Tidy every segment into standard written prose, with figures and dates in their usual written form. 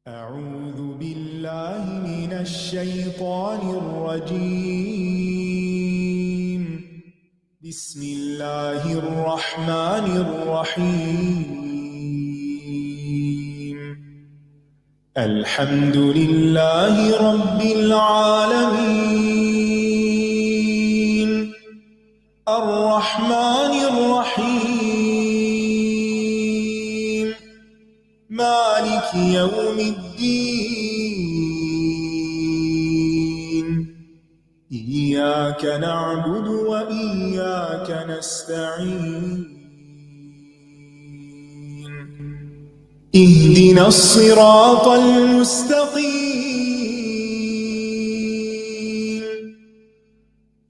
أعوذ بالله من الشيطان الرجيم. بسم الله الرحمن الرحيم. الحمد لله رب العالمين. الرحمن الرحيم. مالك يوم الدين. إياك نعبد وإياك نستعين. اهدنا الصراط المستقيم.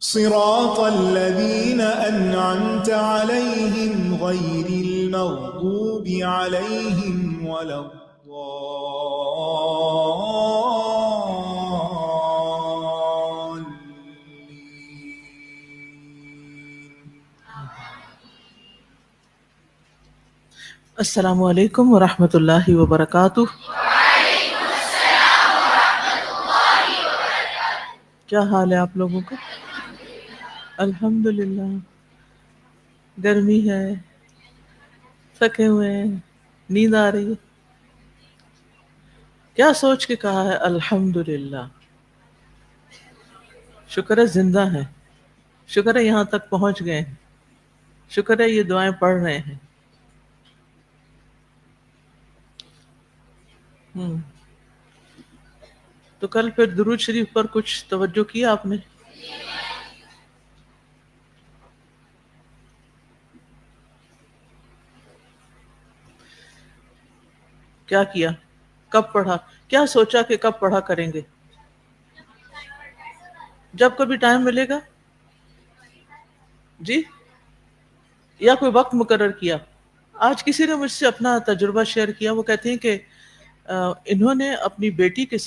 صراط الذين أنعمت عليهم غير المغضوب عليهم ولا الضالين. السلام علیکم ورحمۃ اللہ وبرکاتہ۔ کیا حال ہے آپ لوگوں کا؟ الحمدللہ۔ گرمی ہے، تھکے ہوئے ہیں، نیند آ رہی ہے۔ کیا سوچ کے کہا ہے الحمدللہ؟ شکر ہے زندہ ہیں، شکر ہے یہاں تک پہنچ گئے ہیں، شکر ہے یہ دعائیں پڑھ رہے ہیں۔ تو کل پھر درود شریف پر کچھ توجہ کیا آپ نے؟ کیا کیا؟ کب پڑھا؟ کیا سوچا کہ کب پڑھا کریں گے؟ جب کبھی ٹائم ملے گا جی، یا کوئی وقت مقرر کیا؟ آج کسی نے مجھ سے اپنا تجربہ شیئر کیا، وہ کہتے ہیں کہ انہوں نے اپنی بیٹی کے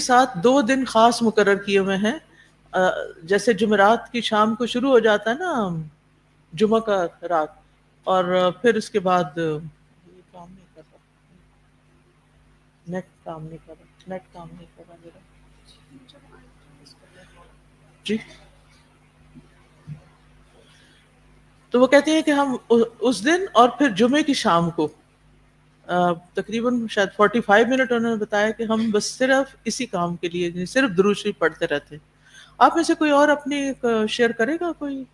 ساتھ دو دن خاص مقرر کیے ہوئے ہیں۔ جیسے جمعرات کی شام کو شروع ہو جاتا ہے نا جمعہ کا رات، اور پھر اس کے بعد یہ کام نہیں کر رہا، نیٹ کام نہیں کر رہا میرا جی۔ تو وہ کہتے ہیں کہ ہم اس دن اور پھر جمعے کی شام کو تقریباً شاید 45 منٹ انہوں نے بتایا کہ ہم بس صرف اسی کام کے لیے صرف درود شریف پڑھتے رہتے ہیں۔ آپ میں سے کوئی اور اپنی شیئر کرے گا؟ کوئی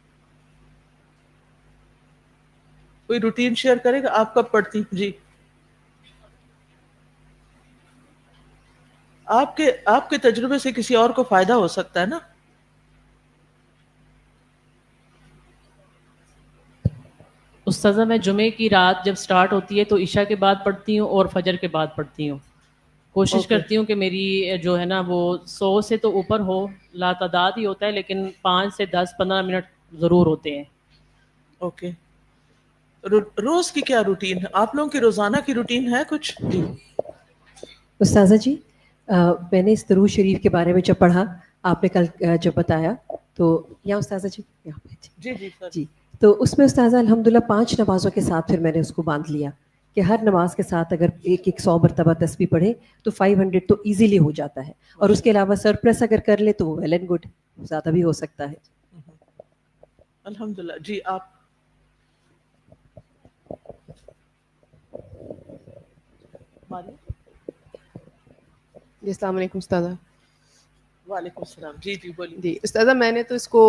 روٹین شیئر کرے گا؟ آپ کب پڑھتی؟ جی، آپ کے تجربے سے کسی اور کو فائدہ ہو سکتا ہے نا۔ استاذہ میں جمعے کی رات جب سٹارٹ ہوتی ہے تو عشاء کے بعد پڑھتی ہوں اور فجر کے بعد پڑھتی ہوں۔ کوشش کرتی ہوں کہ میری جو ہے نا وہ 100 سے تو اوپر ہو، لاتعداد ہی ہوتا ہے، لیکن 5 سے 10-15 منٹ ضرور ہوتے ہیں۔ اوکے، روز کی کیا روٹین ہے آپ لوگوں کی؟ روزانہ کی روٹین ہے کچھ؟ جی استاذہ جی، میں نے اس درود شریف کے بارے میں جب پڑھا، آپ نے کل جب بتایا تو یا استاذہ جی یہاں پہ جی، تو اس میں استاذہ الحمدللہ 5 نمازوں کے ساتھ پھر میں نے اس کو باندھ لیا کہ ہر نماز کے ساتھ اگر ایک 100 مرتبہ تسبیح پڑھے تو 500 تو ایزیلی ہو جاتا ہے، اور اس کے علاوہ سرپلس اگر کر لے تو ویل اینڈ گڈ، زیادہ بھی ہو سکتا ہے۔ الحمدللہ۔ جی آپ؟ جی السلام علیکم استاذہ۔ وعلیکم السلام۔ جی بولیے۔ جی استاذہ، میں نے تو اس کو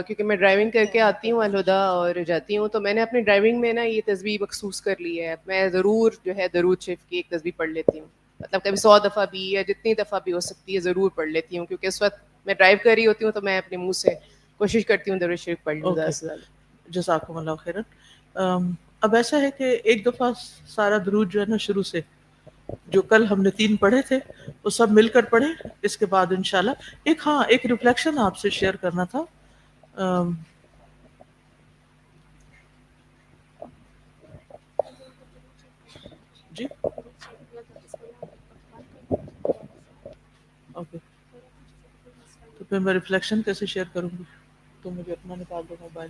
کیونکہ میں ڈرائیونگ کر کے آتی ہوں الہدیٰ اور جاتی ہوں، تو میں نے اپنی ڈرائیونگ میں نا یہ تسبیح مخصوص کر لی ہے۔ میں ضرور جو ہے درود شریف کی ایک تسبیح پڑھ لیتی ہوں، مطلب کبھی 100 دفعہ بھی یا جتنی دفعہ بھی ہو سکتی ہے ضرور پڑھ لیتی ہوں، کیونکہ اس وقت میں ڈرائیو کر رہی ہوتی ہوں تو میں اپنے منہ سے کوشش کرتی ہوں درود شریف پڑھ لوں زیادہ سے زیادہ۔ جزاکم اللہ خیرا۔ اب ایسا ہے کہ ایک دفعہ سارا درود جو ہے نا شروع سے، جو کل ہم نے 3 پڑھے تھے وہ سب مل کر پڑھیں، اس کے بعد انشاءاللہ ایک ریفلیکشن آپ سے شیئر کرنا تھا۔ جی اوکے، تو پھر میں ریفلیکشن کیسے شیئر کروں گی؟ تو مجھے اپنا نکال دو موبائل۔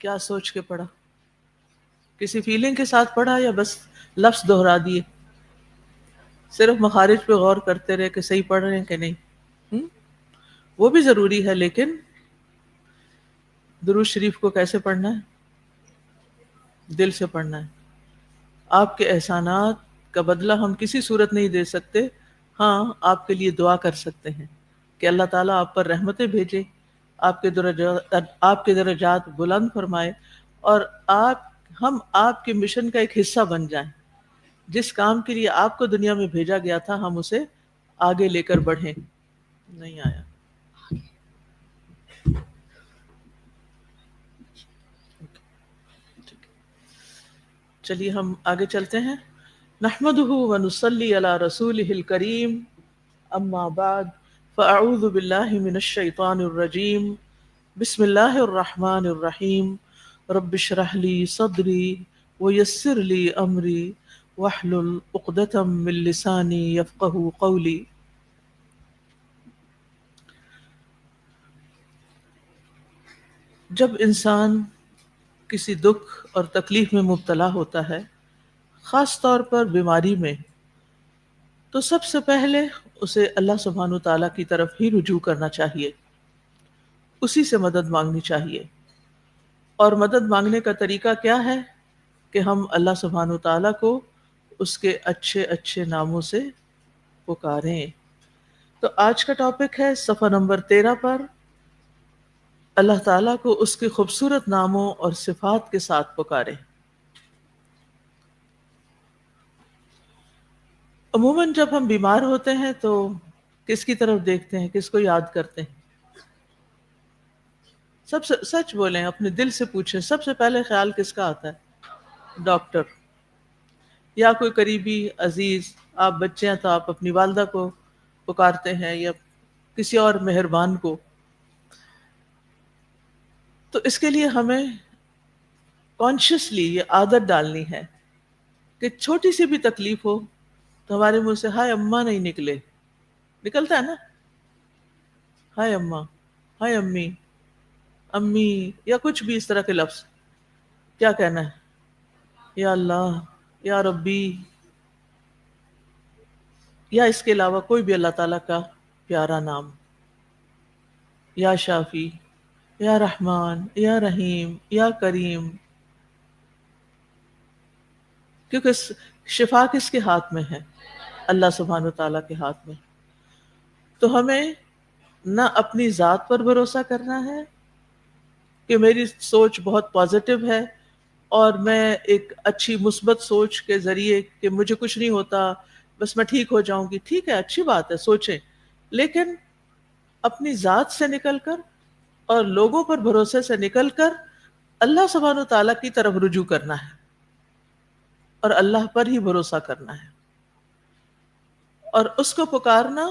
کیا سوچ کے پڑھا؟ کسی فیلنگ کے ساتھ پڑھا یا بس لفظ دہرا دیے؟ صرف مخارج پہ غور کرتے رہے کہ صحیح پڑھ رہے ہیں کہ نہیں؟ وہ بھی ضروری ہے، لیکن درود شریف کو کیسے پڑھنا ہے؟ دل سے پڑھنا ہے۔ آپ کے احسانات کا بدلہ ہم کسی صورت نہیں دے سکتے، ہاں آپ کے لیے دعا کر سکتے ہیں کہ اللہ تعالیٰ آپ پر رحمتیں بھیجے، آپ کے درجات بلند فرمائے، اور ہم آپ کے مشن کا ایک حصہ بن جائیں۔ جس کام کے لیے آپ کو دنیا میں بھیجا گیا تھا ہم اسے آگے لے کر بڑھیں۔ نہیں آیا؟ چلیے ہم آگے چلتے ہیں۔ نحمده ونصلی علی رسولہ الکریم، اما بعد فاعوذ باللہ من الشیطان الرجیم، بسم اللہ الرحمن الرحیم، رب اشرح لی صدری ویسر لی امری واحلل عقدۃ من لسانی یفقہوا قولی۔ جب انسان کسی دکھ اور تکلیف میں مبتلا ہوتا ہے، خاص طور پر بیماری میں، تو سب سے پہلے اسے اللہ سبحانہ و تعالیٰ کی طرف ہی رجوع کرنا چاہیے، اسی سے مدد مانگنی چاہیے۔ اور مدد مانگنے کا طریقہ کیا ہے کہ ہم اللہ سبحانہ و تعالیٰ کو اس کے اچھے اچھے ناموں سے پکاریں۔ تو آج کا ٹاپک ہے صفحہ نمبر 13 پر، اللہ تعالیٰ کو اس کے خوبصورت ناموں اور صفات کے ساتھ پکاریں۔ عموماً جب ہم بیمار ہوتے ہیں تو کس کی طرف دیکھتے ہیں، کس کو یاد کرتے ہیں؟ سب سے سچ بولیں، اپنے دل سے پوچھیں، سب سے پہلے خیال کس کا آتا ہے؟ ڈاکٹر یا کوئی قریبی عزیز؟ آپ بچے ہیں تو آپ اپنی والدہ کو پکارتے ہیں یا کسی اور مہربان کو۔ تو اس کے لیے ہمیں کانشیسلی یہ عادت ڈالنی ہے کہ چھوٹی سی بھی تکلیف ہو تو ہمارے منہ سے ہائے اماں نہیں نکلتا ہے نا، ہائے اماں، ہائے امی، امی، یا کچھ بھی اس طرح کے لفظ، کیا کہنا ہے؟ یا اللہ، یا ربی، یا اس کے علاوہ کوئی بھی اللہ تعالیٰ کا پیارا نام، یا شافی، یا رحمان، یا رحیم، یا کریم، کیونکہ شفا کس کے ہاتھ میں ہے؟ اللہ سبحانہ تعالیٰ کے ہاتھ میں۔ تو ہمیں نہ اپنی ذات پر بھروسہ کرنا ہے کہ میری سوچ بہت پازیٹیو ہے اور میں ایک اچھی مثبت سوچ کے ذریعے کہ مجھے کچھ نہیں ہوتا، بس میں ٹھیک ہو جاؤں گی۔ ٹھیک ہے، اچھی بات ہے، سوچیں، لیکن اپنی ذات سے نکل کر اور لوگوں پر بھروسے سے نکل کر اللہ سبحانہ تعالیٰ کی طرف رجوع کرنا ہے اور اللہ پر ہی بھروسہ کرنا ہے۔ اور اس کو پکارنا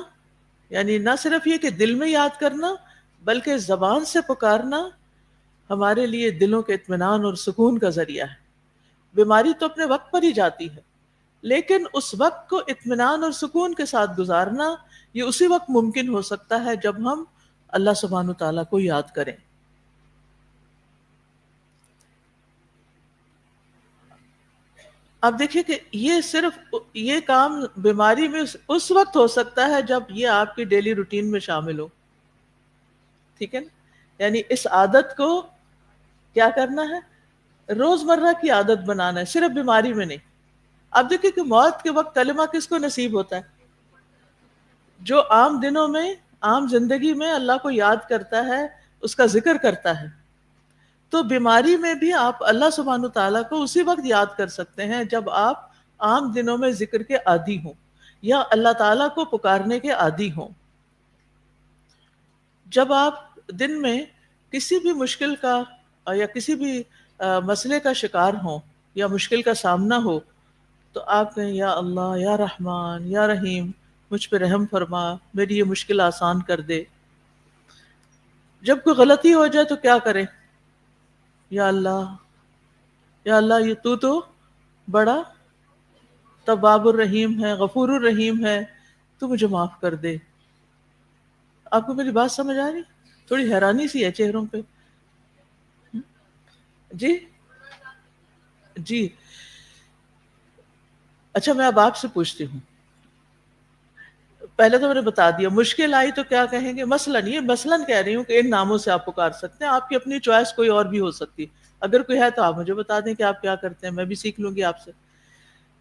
یعنی نہ صرف یہ کہ دل میں یاد کرنا، بلکہ زبان سے پکارنا ہمارے لیے دلوں کے اطمینان اور سکون کا ذریعہ ہے۔ بیماری تو اپنے وقت پر ہی جاتی ہے، لیکن اس وقت کو اطمینان اور سکون کے ساتھ گزارنا یہ اسی وقت ممکن ہو سکتا ہے جب ہم اللہ سبحانہ تعالیٰ کو یاد کریں۔ آپ دیکھیں کہ یہ صرف یہ کام بیماری میں اس وقت ہو سکتا ہے جب یہ آپ کی ڈیلی روٹین میں شامل ہو، ٹھیک ہے نا؟ یعنی اس عادت کو کیا کرنا ہے؟ روزمرہ کی عادت بنانا ہے، صرف بیماری میں نہیں۔ آپ دیکھیں کہ موت کے وقت کلمہ کس کو نصیب ہوتا ہے؟ جو عام دنوں میں، عام زندگی میں اللہ کو یاد کرتا ہے، اس کا ذکر کرتا ہے۔ تو بیماری میں بھی آپ اللہ سبحانہ تعالیٰ کو اسی وقت یاد کر سکتے ہیں جب آپ عام دنوں میں ذکر کے عادی ہوں یا اللہ تعالیٰ کو پکارنے کے عادی ہوں۔ جب آپ دن میں کسی بھی مشکل کا یا کسی بھی مسئلے کا شکار ہوں یا مشکل کا سامنا ہو تو آپ کہیں یا اللہ، یا رحمان، یا رحیم، مجھ پہ رحم فرما، میری یہ مشکل آسان کر دے۔ جب کوئی غلطی ہو جائے تو کیا کریں؟ یا اللہ یہ تو بڑا تواب الرحیم ہے، غفور الرحیم ہے، تو مجھے معاف کر دے۔ آپ کو میری بات سمجھ آ رہی؟ تھوڑی حیرانی سی ہے چہروں پہ۔ جی جی اچھا میں اب آپ سے پوچھتی ہوں، پہلے تو میں نے بتا دیا مشکل آئی تو کیا کہیں گے، مثلاً یہ مثلاً کہہ رہی ہوں کہ ان ناموں سے آپ پکار سکتے ہیں، آپ کی اپنی چوائس کوئی اور بھی ہو سکتی، اگر کوئی ہے تو آپ مجھے بتا دیں کہ آپ کیا کرتے ہیں، میں بھی سیکھ لوں گی آپ سے۔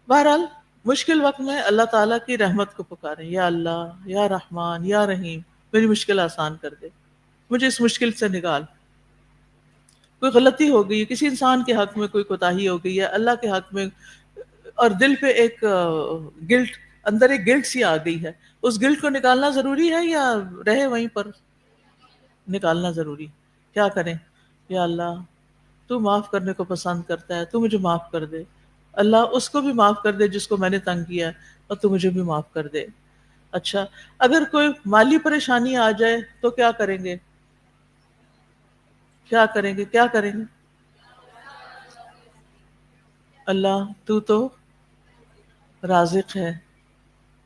بہرحال مشکل وقت میں اللہ تعالیٰ کی رحمت کو پکاریں، یا اللہ یا رحمان یا رحیم میری مشکل آسان کر دے، مجھے اس مشکل سے نکال۔ کوئی غلطی ہو گئی، کسی انسان کے حق میں کوئی کوتاہی ہو گئی ہے، اللہ کے حق میں، اور دل پہ ایک گلٹ، اندر ایک گلٹ سی آ گئی ہے، اس گلٹ کو نکالنا ضروری ہے یا رہے وہیں پر؟ نکالنا ضروری۔ کیا کریں؟ یا اللہ تو معاف کرنے کو پسند کرتا ہے، تو مجھے معاف کر دے، اللہ اس کو بھی معاف کر دے جس کو میں نے تنگ کیا ہے، اور تو مجھے بھی معاف کر دے۔ اچھا اگر کوئی مالی پریشانی آ جائے تو کیا کریں گے؟ کیا کریں گے؟ کیا کریں گے؟ اللہ تو رازق ہے،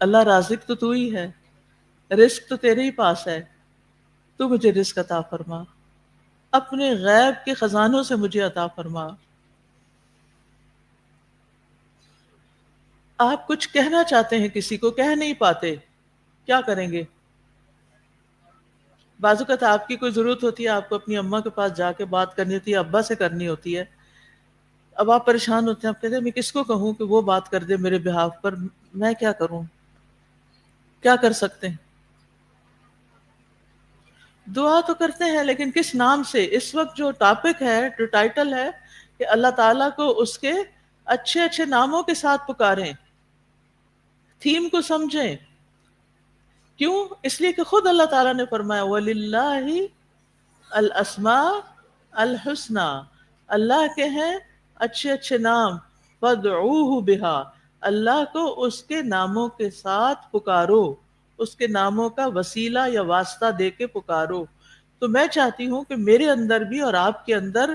اللہ رازق تو ہی ہے، رزق تو تیرے ہی پاس ہے، تو مجھے رزق عطا فرما، اپنے غیب کے خزانوں سے مجھے عطا فرما۔ آپ کچھ کہنا چاہتے ہیں کسی کو، کہہ نہیں پاتے، کیا کریں گے؟ بعض اوقات آپ کی کوئی ضرورت ہوتی ہے، آپ کو اپنی اماں کے پاس جا کے بات کرنی ہوتی ہے، ابا سے کرنی ہوتی ہے، اب آپ پریشان ہوتے ہیں، آپ کہتے ہیں میں کس کو کہوں کہ وہ بات کر دے میرے بہاف پر، میں کیا کروں؟ کیا کر سکتے ہیں؟ دعا تو کرتے ہیں لیکن کس نام سے؟ اس وقت جو ٹاپک ہے، جو ٹائٹل ہے کہ اللہ تعالیٰ کو اس کے اچھے اچھے ناموں کے ساتھ پکاریں، تھیم کو سمجھیں۔ کیوں؟ اس لیے کہ خود اللہ تعالیٰ نے فرمایا وَلِلَّهِ الْأَسْمَاءُ الْحُسْنَى، اللہ کے ہیں اچھے اچھے نام، فَادْعُوهُ بِهَا، اللہ کو اس کے ناموں کے ساتھ پکارو، اس کے ناموں کا وسیلہ یا واسطہ دے کے پکارو۔ تو میں چاہتی ہوں کہ میرے اندر بھی اور آپ کے اندر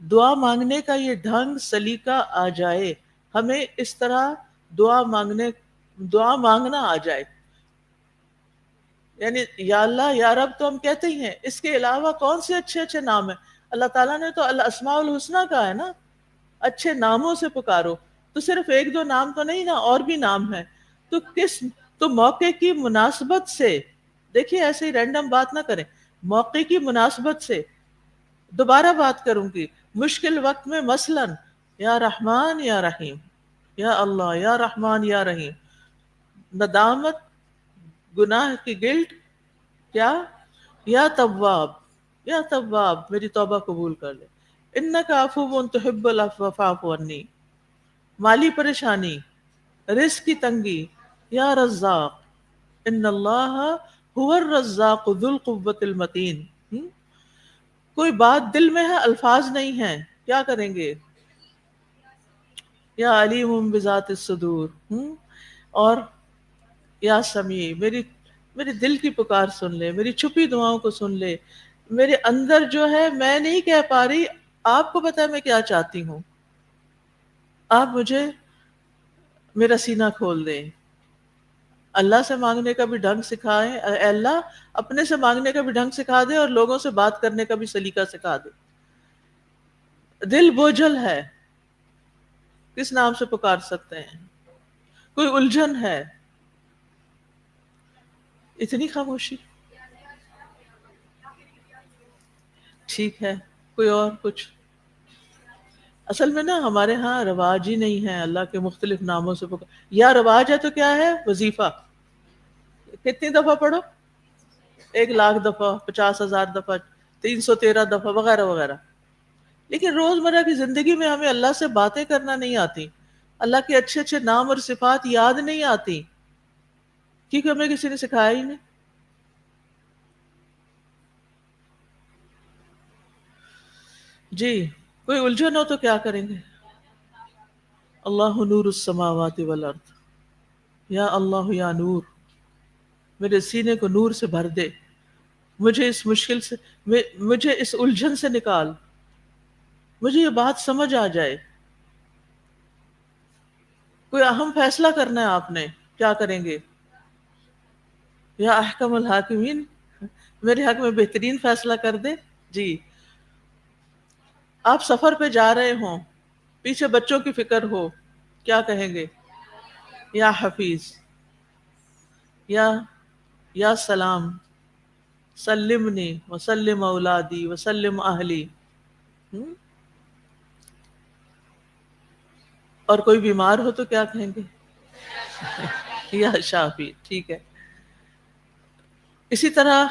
دعا مانگنے کا یہ ڈھنگ سلیقہ آ جائے، ہمیں اس طرح دعا مانگنا آ جائے۔ یعنی یا اللہ یا رب تو ہم کہتے ہی ہیں، اس کے علاوہ کون سے اچھے اچھے نام ہیں؟ اللہ تعالیٰ نے تو الاسماء الحسنیٰ کہا ہے نا، اچھے ناموں سے پکارو، تو صرف ایک دو نام تو نہیں نا، اور بھی نام ہیں۔ تو موقع کی مناسبت سے، دیکھیے ایسے ہی رینڈم بات نہ کریں، موقع کی مناسبت سے دوبارہ بات کروں گی، مشکل وقت میں مثلاً یا رحمان یا رحیم، یا اللہ یا رحمان یا رحیم، ندامت، گناہ کی گلٹ، کیا؟ یا تواب، یا تواب میری توبہ قبول کر لے، انک عفو تحب العفو فاعف عنی، مالی پریشانی، رزق کی تنگی، یا رزاق، ان اللہ هو الرزاق ذو القوة المتین۔ کوئی بات دل میں ہے، الفاظ نہیں ہیں، کیا کریں گے؟ یا علیم بذات الصدور، اور یا سمیع، میری دل کی پکار سن لے، میری چھپی دعاؤں کو سن لے، میرے اندر جو ہے میں نہیں کہہ پا رہی، آپ کو پتا ہے میں کیا چاہتی ہوں، آپ مجھے میرا سینہ کھول دیں۔ اللہ سے مانگنے کا بھی ڈھنگ سکھائیں، اے اللہ اپنے سے مانگنے کا بھی ڈھنگ سکھا دے، اور لوگوں سے بات کرنے کا بھی سلیقہ سکھا دے۔ دل بوجھل ہے، کس نام سے پکار سکتے ہیں؟ کوئی الجھن ہے، اتنی خاموشی؟ ٹھیک ہے، کوئی اور کچھ؟ اصل میں نا ہمارے ہاں رواج ہی نہیں ہے اللہ کے مختلف ناموں سے یا رواج ہے تو کیا ہے؟ وظیفہ کتنی دفعہ پڑھو؟ 1,00,000 دفعہ، 50,000 دفعہ، 313 دفعہ، وغیرہ وغیرہ۔ لیکن روزمرہ کی زندگی میں ہمیں اللہ سے باتیں کرنا نہیں آتی، اللہ کے اچھے اچھے نام اور صفات یاد نہیں آتی، کیونکہ ہمیں کسی نے سکھایا ہی نہیں۔ جی کوئی الجھن ہو تو کیا کریں گے؟ اللہ نور السماوات والارض، یا اللہ یا نور، میرے سینے کو نور سے بھر دے، مجھے اس مشکل سے، مجھے اس الجھن سے نکال، مجھے یہ بات سمجھ آ جائے۔ کوئی اہم فیصلہ کرنا ہے آپ نے، کیا کریں گے؟ یا احکم الحاکمین، میرے حق میں بہترین فیصلہ کر دے۔ جی آپ سفر پہ جا رہے ہوں، پیچھے بچوں کی فکر ہو، کیا کہیں گے؟ یا حفیظ، یا سلام، سلمنی وسلم اولادی وسلم اہلی. اور کوئی بیمار ہو تو کیا کہیں گے؟ یا شافی. ٹھیک ہے. اسی طرح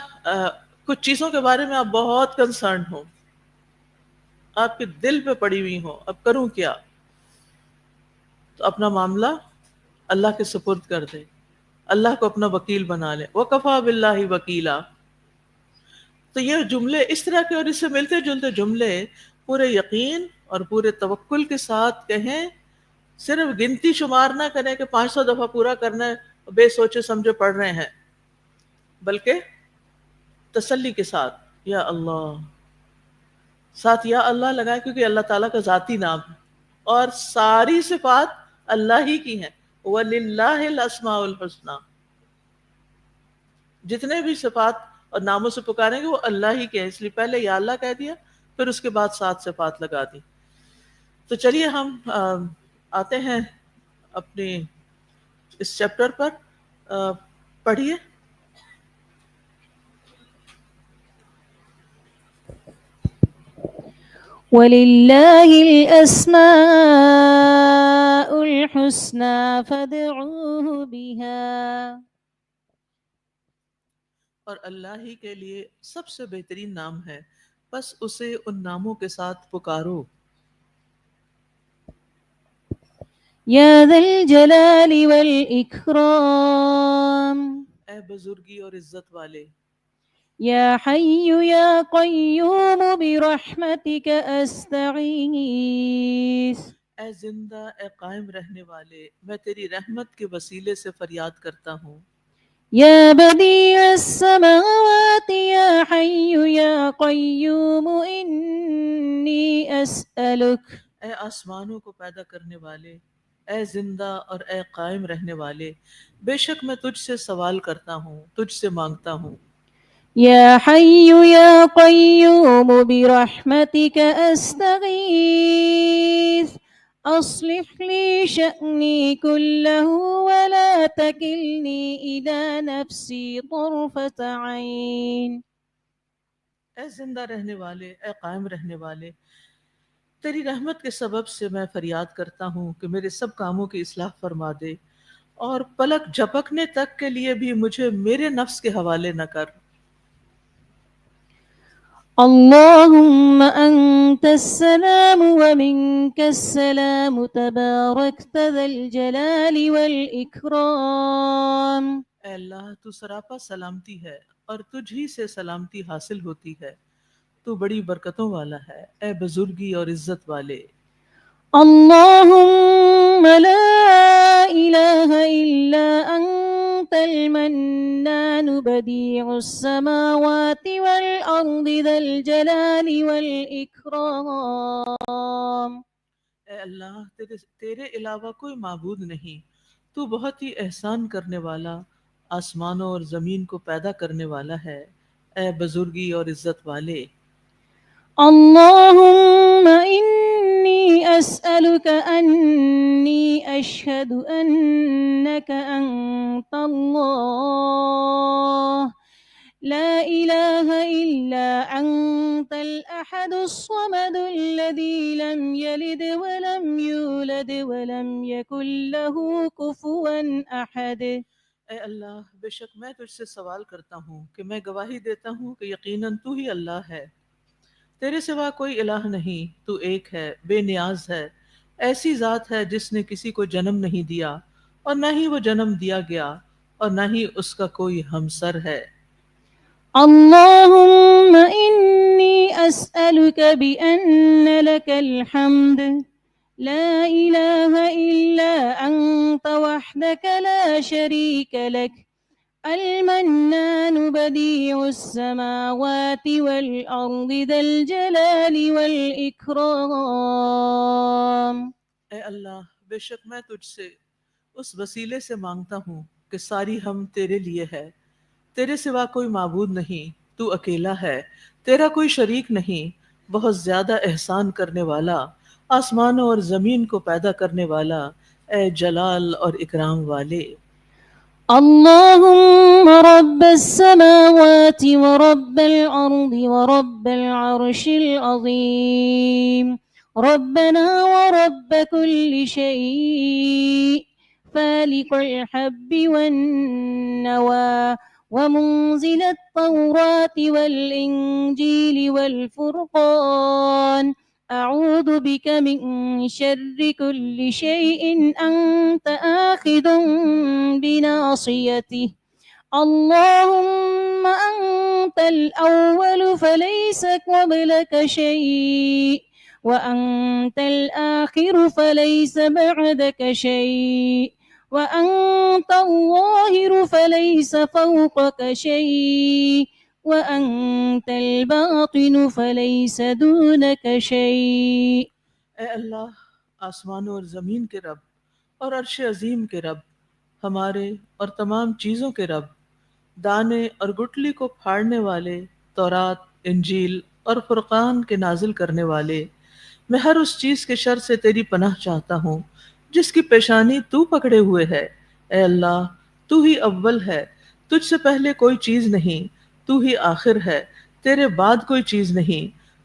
کچھ چیزوں کے بارے میں آپ بہت کنسرن ہو، آپ کے دل پہ پڑی ہوئی ہو، اب کروں کیا، تو اپنا معاملہ اللہ کے سپرد کر دے، اللہ کو اپنا وکیل بنا لے. وَكَفَى بِاللَّهِ وَكِيلًا. تو یہ جملے اس طرح کے اور اس سے ملتے جلتے جملے پورے یقین اور پورے توکل کے ساتھ کہیں، صرف گنتی شمار نہ کریں کہ 500 دفعہ پورا کرنا ہے، بے سوچے سمجھے پڑھ رہے ہیں، بلکہ تسلی کے ساتھ یا اللہ، ساتھ یا اللہ لگائے، کیونکہ اللہ تعالیٰ کا ذاتی نام ہے اور ساری صفات اللہ ہی کی ہیں. وَلِلَّهِ الْأَسْمَاءُ الْحُسْنَى. جتنے بھی صفات اور ناموں سے پکاریں گے وہ اللہ ہی کے ہیں، اس لیے پہلے یا اللہ کہہ دیا، پھر اس کے بعد 7 صفات لگا دی. تو چلیے ہم آتے ہیں اپنے اس چیپٹر پر. پڑھیے. وَلِلَّهِ الْأَسْمَاءُ الْحُسْنَى فَادْعُوهُ بِهَا. اور اللہ ہی کے لیے سب سے بہترین نام ہے، بس اسے ان ناموں کے ساتھ پکارو. یا ذا الجلال والإکرام. اے بزرگی اور عزت والے. یا حی یا قیوم برحمتک استغیث. اے زندہ، اے قائم رہنے والے، میں تیری رحمت کے وسیلے سے فریاد کرتا ہوں. یا بدیع السماوات یا حی یا قیوم انی اسألک. اے آسمانوں کو پیدا کرنے والے، اے زندہ اور اے قائم رہنے والے، بے شک میں تجھ سے سوال کرتا ہوں، تجھ سے مانگتا ہوں. یا حی یا قیوم برحمتک استغیث. اصلح لی شأنی کلہ ولا تکلنی الی نفسی طرفة عین. اے زندہ رہنے والے، اے قائم رہنے والے، تیری رحمت کے سبب سے میں فریاد کرتا ہوں کہ میرے سب کاموں کی اصلاح فرما دے، اور پلک جھپکنے تک کے لیے بھی مجھے میرے نفس کے حوالے نہ کر. اللہم انت السلام ومنک السلام تبارکت ذا الجلال والاکرام. اے اللہ، تو سراپا سلامتی ہے اور تجھ ہی سے سلامتی حاصل ہوتی ہے، تو بڑی برکتوں والا ہے، اے بزرگی اور عزت والے. اللہم لا الہ الا انت المنان بدیع السماوات والارض ذا الجلال والاکرام. اے اللہ، تیرے علاوہ کوئی معبود نہیں، تو بہت ہی احسان کرنے والا، آسمانوں اور زمین کو پیدا کرنے والا ہے، اے بزرگی اور عزت والے. اللہم انی اسألک انی اشہد انک انت اللہ لا الہ الا انت الاحد الصمد الذي لم يلد ولم يولد ولم يكن له كفوا احد. اے اللہ، بے شک میں تجھ سے سوال کرتا ہوں کہ میں گواہی دیتا ہوں کہ یقیناً تو ہی اللہ ہے، تیرے سوا کوئی الہ نہیں، تو ایک ہے، بے نیاز ہے، ایسی ذات ہے جس نے کسی کو جنم نہیں دیا اور نہ ہی وہ جنم دیا گیا اور نہ ہی اس کا کوئی ہمسر ہے. اللہم انی اسألک بأن لک الحمد لا الہ الا انت وحدک لا شریک لک المنان بدیع السماوات والارض ذا الجلال والاکرام. اے اللہ، بے شک میں تجھ سے اس وسیلے سے مانگتا ہوں کہ ساری ہم تیرے لیے ہے، تیرے سوا کوئی معبود نہیں، تو اکیلا ہے، تیرا کوئی شریک نہیں، بہت زیادہ احسان کرنے والا، آسمانوں اور زمین کو پیدا کرنے والا، اے جلال اور اکرام والے۔ اللهم رب السماوات ورب الأرض ورب العرش العظيم، ربنا ورب كل شيء، فالق الحب والنوى، ومنزل التوراة والإنجيل والفرقان، أعوذ بك من شر كل شيء أنت آخذ بناصيته، اللهم أنت الأول فليس قبلك شيء، وأنت الآخر فليس بعدك شيء، وأنت الظاهر فليس فوقك شيء، وأنت الباطن فليس دونك شيء۔ اے اللہ، آسمانوں اور زمین کے رب اور عرش عظیم کے رب، ہمارے اور تمام چیزوں کے رب، دانے اور گٹلی کو پھاڑنے والے، تورات، انجیل اور فرقان کے نازل کرنے والے، میں ہر اس چیز کے شر سے تیری پناہ چاہتا ہوں جس کی پیشانی تو پکڑے ہوئے ہے۔ اے اللہ، تو ہی اول ہے، تجھ سے پہلے کوئی چیز نہیں، تو ہی آخر ہے، تیرے بعد کوئی چیز نہیں،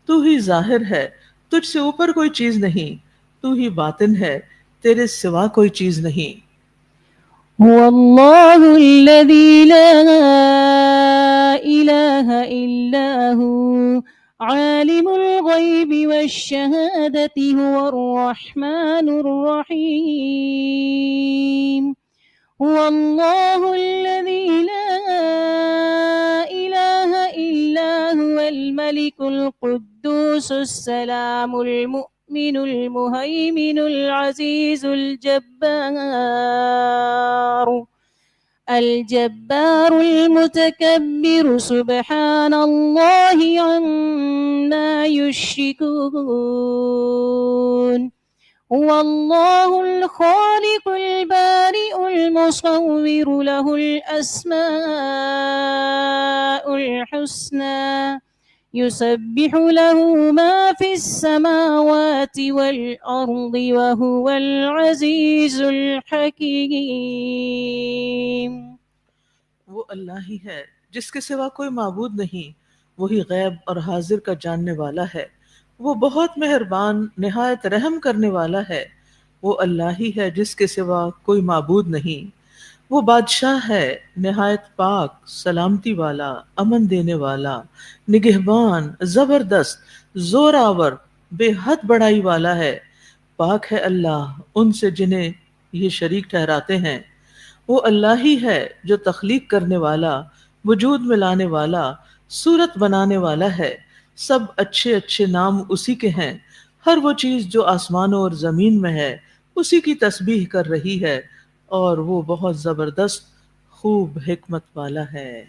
تو ہی ظاہر ہے، تجھ سے اوپر کوئی چیز نہیں، تو ہی باطن ہے، تیرے سوا کوئی چیز نہیں۔ هو الله الذي لا إله إلا هو، عالم الغيب والشهادة، هو الرحمن الرحيم، هو الله الذي لا إله إلا هو، الملك القدوس السلام المؤمن المهيمن العزيز الجبار المتكبر، سبحان الله عما يشركون، هو الله الخالق البارئ المصور، له الأسماء الحسنى، يسبح له ما في السماوات والأرض، وهو العزيز الحكيم۔ وہ اللہ ہی ہے جس کے سوا کوئی معبود نہیں، وہی غیب اور حاضر کا جاننے والا ہے، وہ بہت مہربان نہایت رحم کرنے والا ہے۔ وہ اللہ ہی ہے جس کے سوا کوئی معبود نہیں، وہ بادشاہ ہے نہایت پاک، سلامتی والا، امن دینے والا، نگہبان، زبردست، زور آور، بے حد بڑائی والا ہے۔ پاک ہے اللہ ان سے جنہیں یہ شریک ٹھہراتے ہیں۔ وہ اللہ ہی ہے جو تخلیق کرنے والا، وجود میں لانے والا، صورت بنانے والا ہے۔ سب اچھے اچھے نام اسی کے ہیں۔ ہر وہ چیز جو آسمانوں اور زمین میں ہے اسی کی تسبیح کر رہی ہے، اور وہ بہت زبردست خوب حکمت والا ہے۔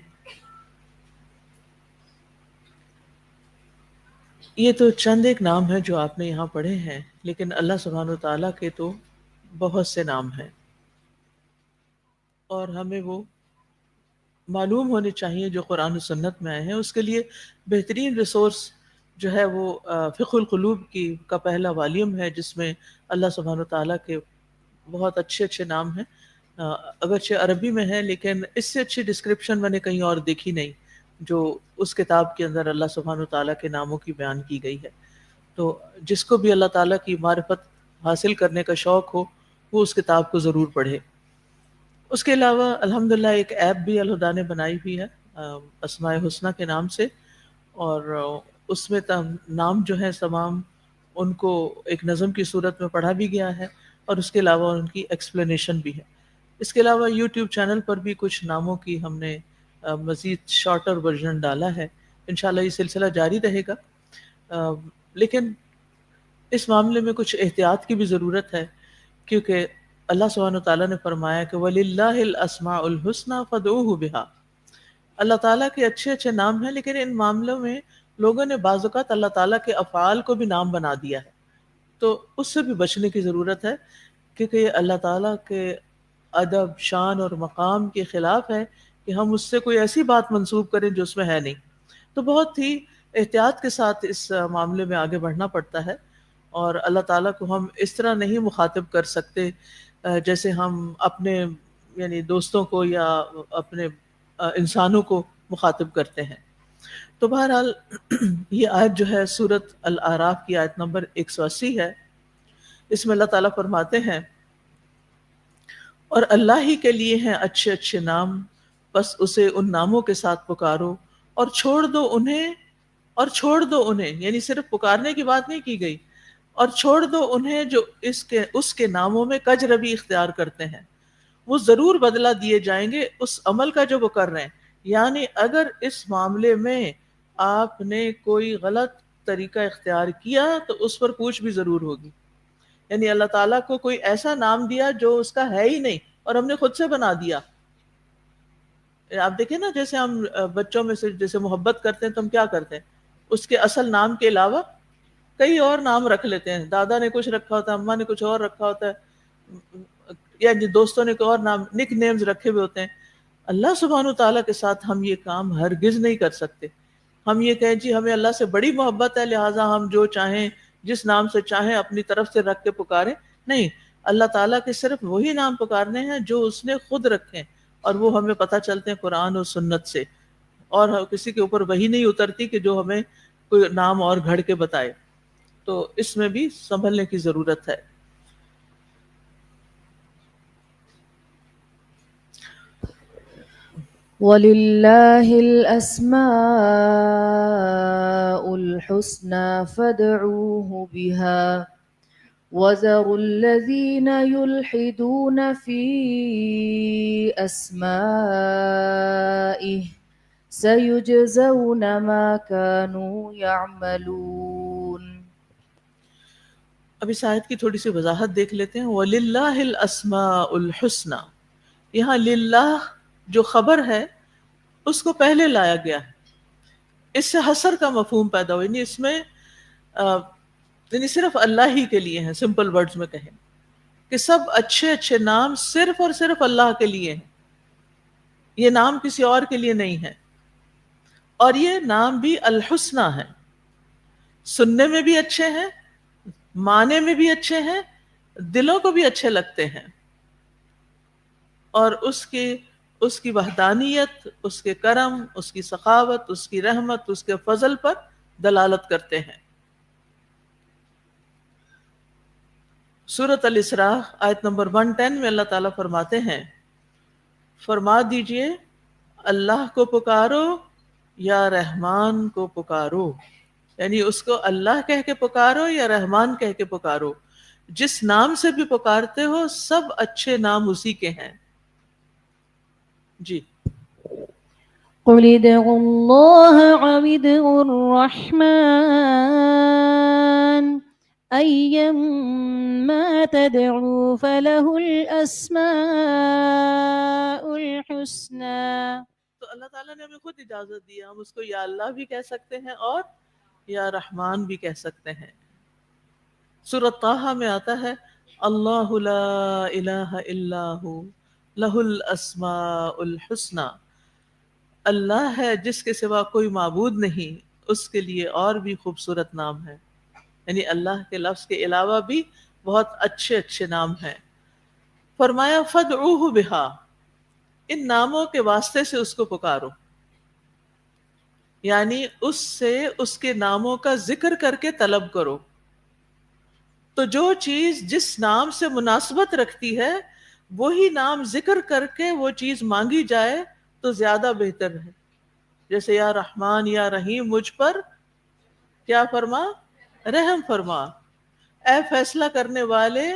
یہ تو چند ایک نام ہیں جو آپ نے یہاں پڑھے ہیں، لیکن اللہ سبحانہ و تعالیٰ کے تو بہت سے نام ہیں، اور ہمیں وہ معلوم ہونے چاہیے جو قرآن و سنت میں آئے ہیں۔ اس کے لیے بہترین ریسورس جو ہے وہ فقہ القلوب کا پہلا والیوم ہے، جس میں اللہ سبحانہ و تعالیٰ کے بہت اچھے اچھے نام ہیں، اگرچہ عربی میں ہے، لیکن اس سے اچھی ڈسکرپشن میں نے کہیں اور دیکھی نہیں جو اس کتاب کے اندر اللہ سبحانہ و تعالیٰ کے ناموں کی بیان کی گئی ہے۔ تو جس کو بھی اللہ تعالیٰ کی معرفت حاصل کرنے کا شوق ہو وہ اس کتاب کو ضرور پڑھے۔ اس کے علاوہ الحمدللہ ایک ایپ بھی الہدیٰ نے بنائی ہوئی ہے اسماء حسنہ کے نام سے، اور اس میں نام جو ہیں تمام ان کو ایک نظم کی صورت میں پڑھا بھی گیا ہے، اور اس کے علاوہ ان کی ایکسپلینیشن بھی ہے۔ اس کے علاوہ یوٹیوب چینل پر بھی کچھ ناموں کی ہم نے مزید شارٹر ورژن ڈالا ہے، انشاءاللہ یہ سلسلہ جاری رہے گا، لیکن اس معاملے میں کچھ احتیاط کی بھی ضرورت ہے، کیونکہ اللہ سبحانہ وتعالیٰ نے فرمایا کہ وَلِلَّهِ الْأَسْمَاءُ الْحُسْنَى فَادْعُوهُ بِهَا۔ اللہ تعالیٰ کے اچھے اچھے نام ہیں، لیکن ان معاملوں میں لوگوں نے بعض اوقات اللہ تعالیٰ کے افعال کو بھی نام بنا دیا ہے، تو اس سے بھی بچنے کی ضرورت ہے، کیونکہ یہ اللہ تعالیٰ کے ادب، شان اور مقام کے خلاف ہے کہ ہم اس سے کوئی ایسی بات منسوب کریں جو اس میں ہے نہیں۔ تو بہت ہی احتیاط کے ساتھ اس معاملے میں آگے بڑھنا پڑتا ہے، اور اللہ تعالیٰ کو ہم اس طرح نہیں مخاطب کر سکتے جیسے ہم اپنے یعنی دوستوں کو یا اپنے انسانوں کو مخاطب کرتے ہیں۔ تو بہرحال یہ آیت جو ہے سورۃ الاعراف کی آیت نمبر 180 ہے۔ اس میں اللہ تعالیٰ فرماتے ہیں اور اللہ ہی کے لیے ہیں اچھے اچھے نام، بس اسے ان ناموں کے ساتھ پکارو اور چھوڑ دو انہیں، یعنی صرف پکارنے کی بات نہیں کی گئی، اور چھوڑ دو انہیں جو اس کے ناموں میں کج ربی اختیار کرتے ہیں، وہ ضرور بدلہ دیے جائیں گے اس عمل کا جو وہ کر رہے ہیں۔ یعنی اگر اس معاملے میں آپ نے کوئی غلط طریقہ اختیار کیا تو اس پر پوچھ بھی ضرور ہوگی۔ یعنی اللہ تعالیٰ کو کوئی ایسا نام دیا جو اس کا ہے ہی نہیں اور ہم نے خود سے بنا دیا۔ آپ دیکھیں نا، جیسے ہم بچوں میں سے جیسے محبت کرتے ہیں تو ہم کیا کرتے ہیں، اس کے اصل نام کے علاوہ کئی اور نام رکھ لیتے ہیں۔ دادا نے کچھ رکھا ہوتا ہے، اماں نے کچھ اور رکھا ہوتا ہے، یا دوستوں نے کوئی اور نام، نک نیمز رکھے ہوئے ہوتے ہیں۔ اللہ سبحانہ تعالیٰ کے ساتھ ہم یہ کام ہرگز نہیں کر سکتے۔ ہم یہ کہیں جی ہمیں اللہ سے بڑی محبت ہے لہٰذا ہم جو چاہیں جس نام سے چاہیں اپنی طرف سے رکھ کے پکاریں، نہیں، اللہ تعالیٰ کے صرف وہی نام پکارنے ہیں جو اس نے خود رکھے ہیں، اور وہ ہمیں پتہ چلتے ہیں قرآن اور سنت سے، اور کسی کے اوپر وہی نہیں اترتی کہ جو ہمیں کوئی نام اور گھڑ کے بتائے۔ تو اس میں بھی سنبھلنے کی ضرورت ہے۔ وَلِلَّهِ الْأَسْمَاءُ الْحُسْنَى فَادْعُوهُ بِهَا وَذَرُوا الَّذِينَ يُلْحِدُونَ فِي أَسْمَائِهِ سَيُجْزَوْنَ مَا كَانُوا يَعْمَلُونَ۔ اب اس آیت کی تھوڑی سی وضاحت دیکھ لیتے ہیں۔ وَلِلَّهِ الْأَسْمَاءُ الْحُسْنَى، یہاں للہ جو خبر ہے اس کو پہلے لایا گیا ہے، اس سے حصر کا مفہوم پیدا ہوا، یعنی اس میں یعنی صرف اللہ ہی کے لیے ہیں۔ سمپل ورڈز میں کہیں کہ سب اچھے اچھے نام صرف اور صرف اللہ کے لیے ہیں، یہ نام کسی اور کے لیے نہیں ہے، اور یہ نام بھی الحسنہ ہے، سننے میں بھی اچھے ہیں، معنی میں بھی اچھے ہیں، دلوں کو بھی اچھے لگتے ہیں، اور اس کی وحدانیت، اس کے کرم، اس کی سخاوت، اس کی رحمت، اس کے فضل پر دلالت کرتے ہیں۔ سورۃ الاسراء آیت نمبر 110 میں اللہ تعالیٰ فرماتے ہیں، فرما دیجئے اللہ کو پکارو یا رحمان کو پکارو، یعنی اس کو اللہ کہہ کے پکارو یا رحمان کہہ کے پکارو، جس نام سے بھی پکارتے ہو سب اچھے نام اسی کے ہیں۔ جی قل ادعوا الله أو ادعوا الرحمن أيما تدعوا فله الأسماء الحسنى۔ تو اللہ تعالیٰ نے ہمیں خود اجازت دی، ہم اس کو یا اللہ بھی کہہ سکتے ہیں اور یا رحمان بھی کہہ سکتے ہیں۔ سورۃ طٰہٰ میں آتا ہے اللہ لا الہ الا ہو لہ الاسماء الحسنى، اللہ ہے جس کے سوا کوئی معبود نہیں، اس کے لیے اور بھی خوبصورت نام ہے، یعنی اللہ کے لفظ کے علاوہ بھی بہت اچھے اچھے نام ہیں۔ فرمایا فادعوہ بہا، ان ناموں کے واسطے سے اس کو پکارو، یعنی اس سے اس کے ناموں کا ذکر کر کے طلب کرو۔ تو جو چیز جس نام سے مناسبت رکھتی ہے وہی نام ذکر کر کے وہ چیز مانگی جائے تو زیادہ بہتر ہے۔ جیسے یا رحمان یا رحیم مجھ پر کیا فرما، رحم فرما، اے فیصلہ کرنے والے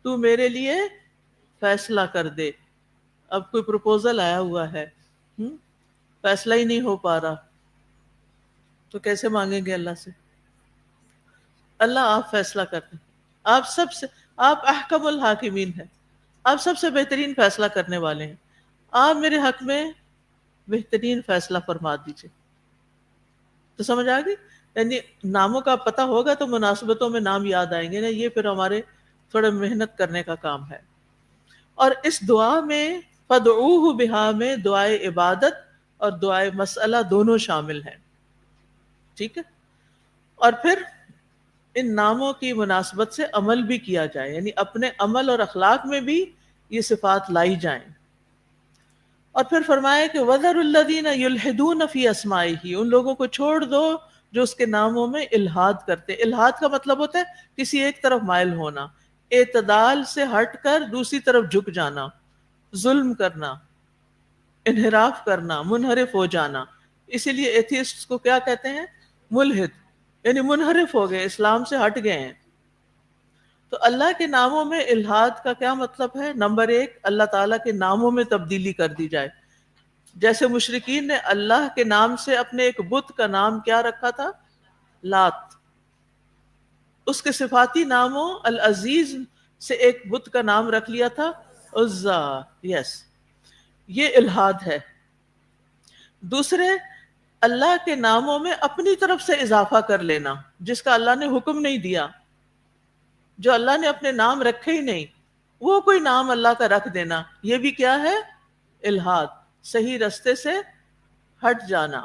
تو میرے لیے فیصلہ کر دے۔ اب کوئی پروپوزل آیا ہوا ہے، فیصلہ ہی نہیں ہو پا رہا، تو کیسے مانگیں گے اللہ سے؟ اللہ آپ فیصلہ کرتے ہیں، آپ احکم الحاکمین ہیں، آپ سب سے بہترین فیصلہ کرنے والے ہیں، آپ میرے حق میں بہترین فیصلہ فرما دیجئے۔ تو سمجھ آ گئی؟ یعنی ناموں کا پتہ ہوگا تو مناسبتوں میں نام یاد آئیں گے نا، یہ پھر ہمارے تھوڑا محنت کرنے کا کام ہے۔ اور اس دعا میں فادعوہ بہا میں دعائے عبادت اور دعائے مسئلہ دونوں شامل ہیں۔ ٹھیک ہے. اور پھر ان ناموں کی مناسبت سے عمل بھی کیا جائے، یعنی اپنے عمل اور اخلاق میں بھی یہ صفات لائی جائیں. اور پھر فرمایا کہ وَذَرُ الَّذِينَ يُلْحِدُونَ فِي أَسْمَائِهِ، ان لوگوں کو چھوڑ دو جو اس کے ناموں میں الحاد کرتے. الحاد کا مطلب ہوتا ہے کسی ایک طرف مائل ہونا، اعتدال سے ہٹ کر دوسری طرف جھک جانا، ظلم کرنا، انحراف کرنا، منحرف ہو جانا. اسی لیے ایتھیسٹ کو کیا کہتے ہیں؟ ملحد، یعنی منحرف ہو گئے، اسلام سے ہٹ گئے ہیں. تو اللہ کے ناموں میں الحاد کا کیا مطلب ہے؟ نمبر 1، اللہ تعالیٰ کے ناموں میں تبدیلی کر دی جائے. جیسے مشرکین نے اللہ کے نام سے اپنے ایک بت کا نام کیا رکھا تھا؟ لات. اس کے صفاتی ناموں العزیز سے ایک بت کا نام رکھ لیا تھا عزا. یس، یہ الحاد ہے. دوسرے، اللہ کے ناموں میں اپنی طرف سے اضافہ کر لینا جس کا اللہ نے حکم نہیں دیا، جو اللہ نے اپنے نام رکھے ہی نہیں، وہ کوئی نام اللہ کا رکھ دینا، یہ بھی کیا ہے؟ الحاد، صحیح رستے سے ہٹ جانا.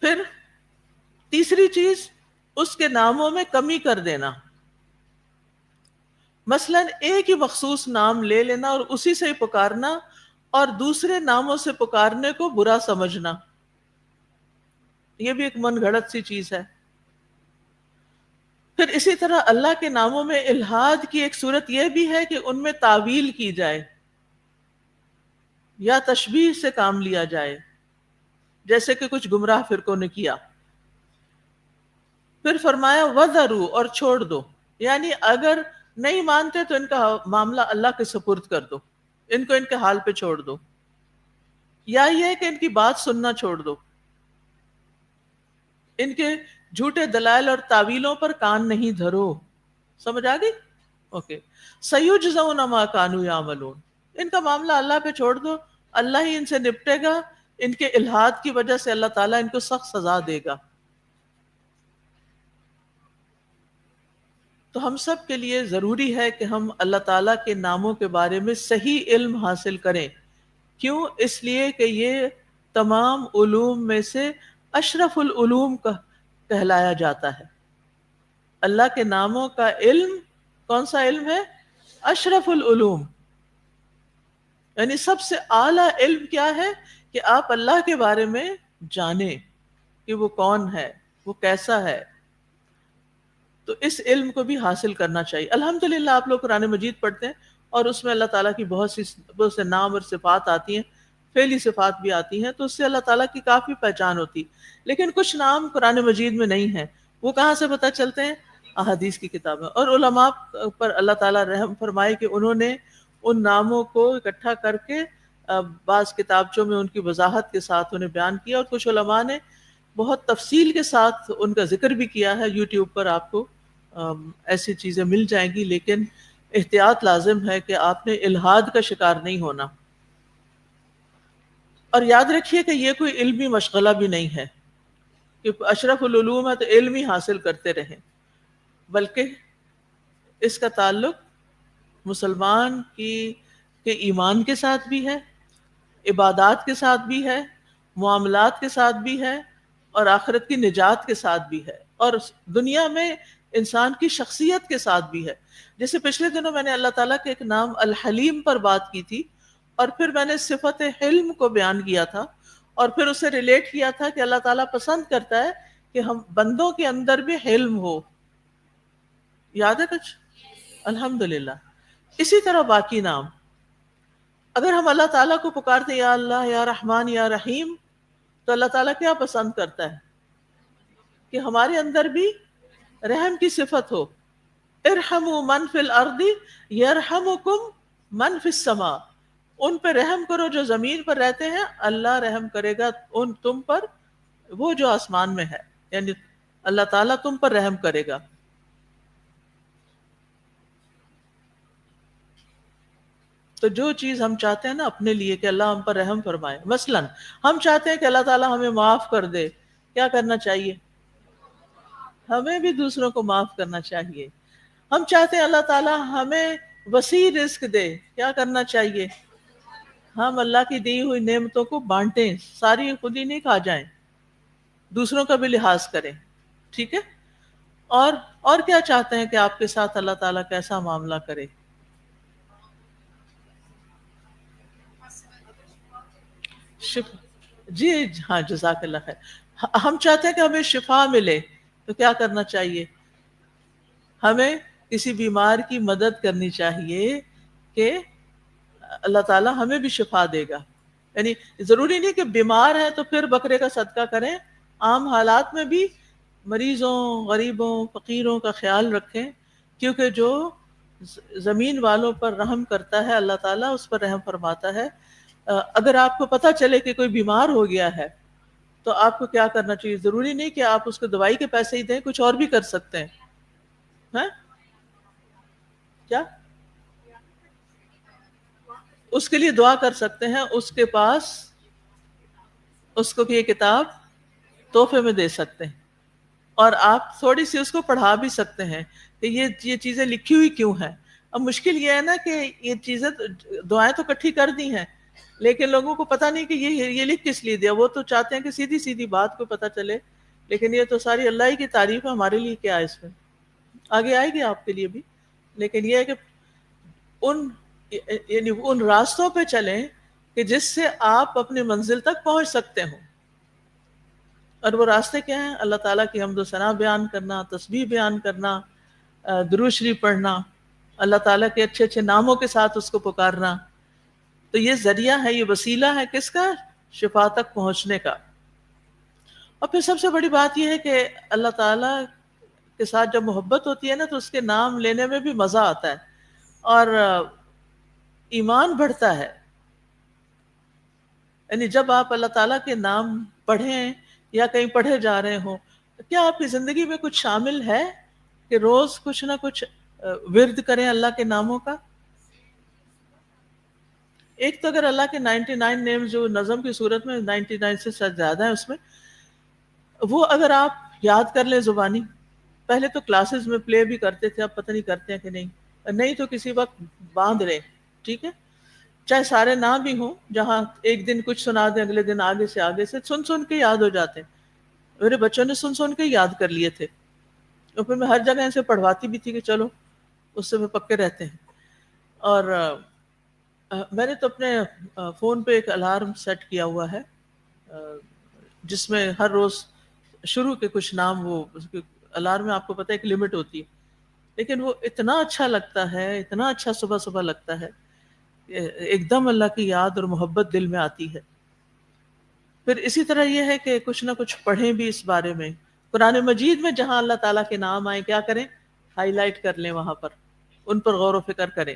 پھر تیسری چیز، اس کے ناموں میں کمی کر دینا. مثلا ایک ہی مخصوص نام لے لینا اور اسی سے پکارنا، اور دوسرے ناموں سے پکارنے کو برا سمجھنا، یہ بھی ایک من گھڑت سی چیز ہے. پھر اسی طرح اللہ کے ناموں میں الحاد کی ایک صورت یہ بھی ہے کہ ان میں تعویل کی جائے یا تشبیہ سے کام لیا جائے، جیسے کہ کچھ گمراہ فرقوں نے کیا. پھر فرمایا وَذَرُوا، اور چھوڑ دو، یعنی اگر نہیں مانتے تو ان کا معاملہ اللہ کے سپرد کر دو، ان کو ان کے حال پہ چھوڑ دو، یا یہ کہ ان کی بات سننا چھوڑ دو، ان کے جھوٹے دلائل اور تعویلوں پر کان نہیں دھرو. سمجھ آ گئی؟ اوکے. سَيُجْزَوْنَ مَا كَانُوا يَعْمَلُونَ، ان کا معاملہ اللہ پہ چھوڑ دو، اللہ ہی ان سے نپٹے گا. ان کے الحاد کی وجہ سے اللہ تعالیٰ ان کو سخت سزا دے گا. تو ہم سب کے لیے ضروری ہے کہ ہم اللہ تعالیٰ کے ناموں کے بارے میں صحیح علم حاصل کریں. کیوں؟ اس لیے کہ یہ تمام علوم میں سے اشرف العلوم کا کہلایا جاتا ہے. اللہ کے ناموں کا علم کون سا علم ہے؟ اشرف العلوم. یعنی سب سے اعلیٰ علم کیا ہے؟ کہ آپ اللہ کے بارے میں جانیں کہ وہ کون ہے، وہ کیسا ہے. تو اس علم کو بھی حاصل کرنا چاہیے. الحمدللہ آپ لوگ قرآن مجید پڑھتے ہیں اور اس میں اللہ تعالیٰ کی بہت سے نام اور صفات آتی ہیں، فعلی صفات بھی آتی ہیں، تو اس سے اللہ تعالیٰ کی کافی پہچان ہوتی. لیکن کچھ نام قرآن مجید میں نہیں ہیں. وہ کہاں سے پتہ چلتے ہیں؟ احادیث کی کتابیں. اور علماء پر اللہ تعالیٰ رحم فرمائے کہ انہوں نے ان ناموں کو اکٹھا کر کے بعض کتابچوں میں ان کی وضاحت کے ساتھ انہیں بیان کیا، اور کچھ علماء نے بہت تفصیل کے ساتھ ان کا ذکر بھی کیا ہے. یوٹیوب پر آپ کو ایسی چیزیں مل جائیں گی، لیکن احتیاط لازم ہے کہ آپ نے الحاد کا شکار نہیں ہونا. اور یاد رکھیے کہ یہ کوئی علمی مشغلہ بھی نہیں ہے کہ اشرف العلوم ہے تو علم ہی حاصل کرتے رہیں، بلکہ اس کا تعلق مسلمان کے ایمان کے ساتھ بھی ہے، عبادات کے ساتھ بھی ہے، معاملات کے ساتھ بھی ہے، اور آخرت کی نجات کے ساتھ بھی ہے، اور دنیا میں انسان کی شخصیت کے ساتھ بھی ہے. جیسے پچھلے دنوں میں نے اللہ تعالیٰ کے ایک نام الحلیم پر بات کی تھی، اور پھر میں نے صفت حلم کو بیان کیا تھا، اور پھر اسے ریلیٹ کیا تھا کہ اللہ تعالیٰ پسند کرتا ہے کہ ہم بندوں کے اندر بھی حلم ہو. یاد ہے کچھ؟ الحمدللہ. اسی طرح باقی نام اگر ہم اللہ تعالیٰ کو پکارتے یا اللہ، یا رحمان، یا رحیم، تو اللہ تعالیٰ کیا پسند کرتا ہے؟ کہ ہمارے اندر بھی رحم کی صفت ہو. ارحموا من فی الارض یرحمکم من فی السماء، ان پہ رحم کرو جو زمین پر رہتے ہیں، اللہ رحم کرے گا ان تم پر وہ جو آسمان میں ہے، یعنی اللہ تعالیٰ تم پر رحم کرے گا. تو جو چیز ہم چاہتے ہیں نا اپنے لیے کہ اللہ ہم پر رحم فرمائے، مثلا ہم چاہتے ہیں کہ اللہ تعالیٰ ہمیں معاف کر دے، کیا کرنا چاہیے؟ ہمیں بھی دوسروں کو معاف کرنا چاہیے. ہم چاہتے ہیں اللہ تعالیٰ ہمیں وسیع رزق دے، کیا کرنا چاہیے؟ ہم اللہ کی دی ہوئی نعمتوں کو بانٹیں، ساری خود ہی نہیں کھا جائیں، دوسروں کا بھی لحاظ کریں. ٹھیک ہے. اور کیا چاہتے ہیں کہ آپ کے ساتھ اللہ تعالیٰ کیسا معاملہ کرے؟ جی ہاں، جزاک اللہ خیر. ہم چاہتے ہیں کہ ہمیں شفا ملے، تو کیا کرنا چاہیے؟ ہمیں کسی بیمار کی مدد کرنی چاہیے کہ اللہ تعالیٰ ہمیں بھی شفا دے گا. یعنی ضروری نہیں کہ بیمار ہے تو پھر بکرے کا صدقہ کریں، عام حالات میں بھی مریضوں، غریبوں، فقیروں کا خیال رکھیں، کیونکہ جو زمین والوں پر رحم کرتا ہے اللہ تعالیٰ اس پر رحم فرماتا ہے. اگر آپ کو پتہ چلے کہ کوئی بیمار ہو گیا ہے تو آپ کو کیا کرنا چاہیے؟ ضروری نہیں کہ آپ اس کو دوائی کے پیسے ہی دیں، کچھ اور بھی کر سکتے ہیں. ہاں کیا؟ اس کے لیے دعا کر سکتے ہیں، اس کے پاس اس کو یہ کتاب تحفے میں دے سکتے ہیں، اور آپ تھوڑی سی اس کو پڑھا بھی سکتے ہیں کہ یہ چیزیں لکھی ہوئی کیوں ہیں. اب مشکل یہ ہے نا کہ یہ چیزیں دعائیں تو اکٹھی کر دی ہیں، لیکن لوگوں کو پتہ نہیں کہ یہ لکھ کس لیے دیا. وہ تو چاہتے ہیں کہ سیدھی سیدھی بات کو پتہ چلے، لیکن یہ تو ساری اللہ ہی کی تعریف ہے، ہمارے لیے کیا ہے اس میں. آگے آئے گی آپ کے لیے بھی. لیکن یہ ہے کہ ان راستوں پہ چلیں کہ جس سے آپ اپنی منزل تک پہنچ سکتے ہوں. اور وہ راستے کیا ہیں؟ اللہ تعالیٰ کی حمد و ثنا بیان کرنا، تسبیح بیان کرنا، درود شریف پڑھنا، اللہ تعالیٰ کے اچھے اچھے ناموں کے ساتھ اس کو پکارنا. تو یہ ذریعہ ہے، یہ وسیلہ ہے کس کا؟ شفا تک پہنچنے کا. اور پھر سب سے بڑی بات یہ ہے کہ اللہ تعالیٰ کے ساتھ جب محبت ہوتی ہے نا تو اس کے نام لینے میں بھی مزہ آتا ہے اور ایمان بڑھتا ہے. یعنی جب آپ اللہ تعالیٰ کے نام پڑھیں یا کہیں پڑھے جا رہے ہوں، کیا آپ کی زندگی میں کچھ شامل ہے کہ روز کچھ نہ کچھ ورد کریں اللہ کے ناموں کا؟ ایک تو اگر اللہ کے 99 نیم جو نظم کی صورت میں 99 سے زیادہ ہے، اس میں وہ اگر آپ یاد کر لیں زبانی. پہلے تو کلاسز میں پلے بھی کرتے تھے، اب پتہ نہیں کرتے ہیں کہ نہیں تو کسی وقت باندھ لیں. ٹھیک ہے، چاہے سارے نہ بھی ہوں، جہاں ایک دن کچھ سنا دیں، اگلے دن آگے سے سن کے یاد ہو جاتے ہیں. میرے بچوں نے سن کے یاد کر لیے تھے، اور پھر میں ہر جگہ ایسے پڑھواتی بھی تھی کہ چلو اس سے وہ پکے رہتے ہیں. اور میں نے تو اپنے فون پہ ایک الارم سیٹ کیا ہوا ہے جس میں ہر روز شروع کے کچھ نام، وہ الارم میں آپ کو پتہ ہے ایک لمٹ ہوتی ہے، لیکن وہ اتنا اچھا لگتا ہے، اتنا اچھا صبح صبح لگتا ہے، ایک دم اللہ کی یاد اور محبت دل میں آتی ہے. پھر اسی طرح یہ ہے کہ کچھ نہ کچھ پڑھیں بھی اس بارے میں. قرآن مجید میں جہاں اللہ تعالیٰ کے نام آئے کیا کریں؟ ہائی لائٹ کر لیں، وہاں پر ان پر غور و فکر کریں،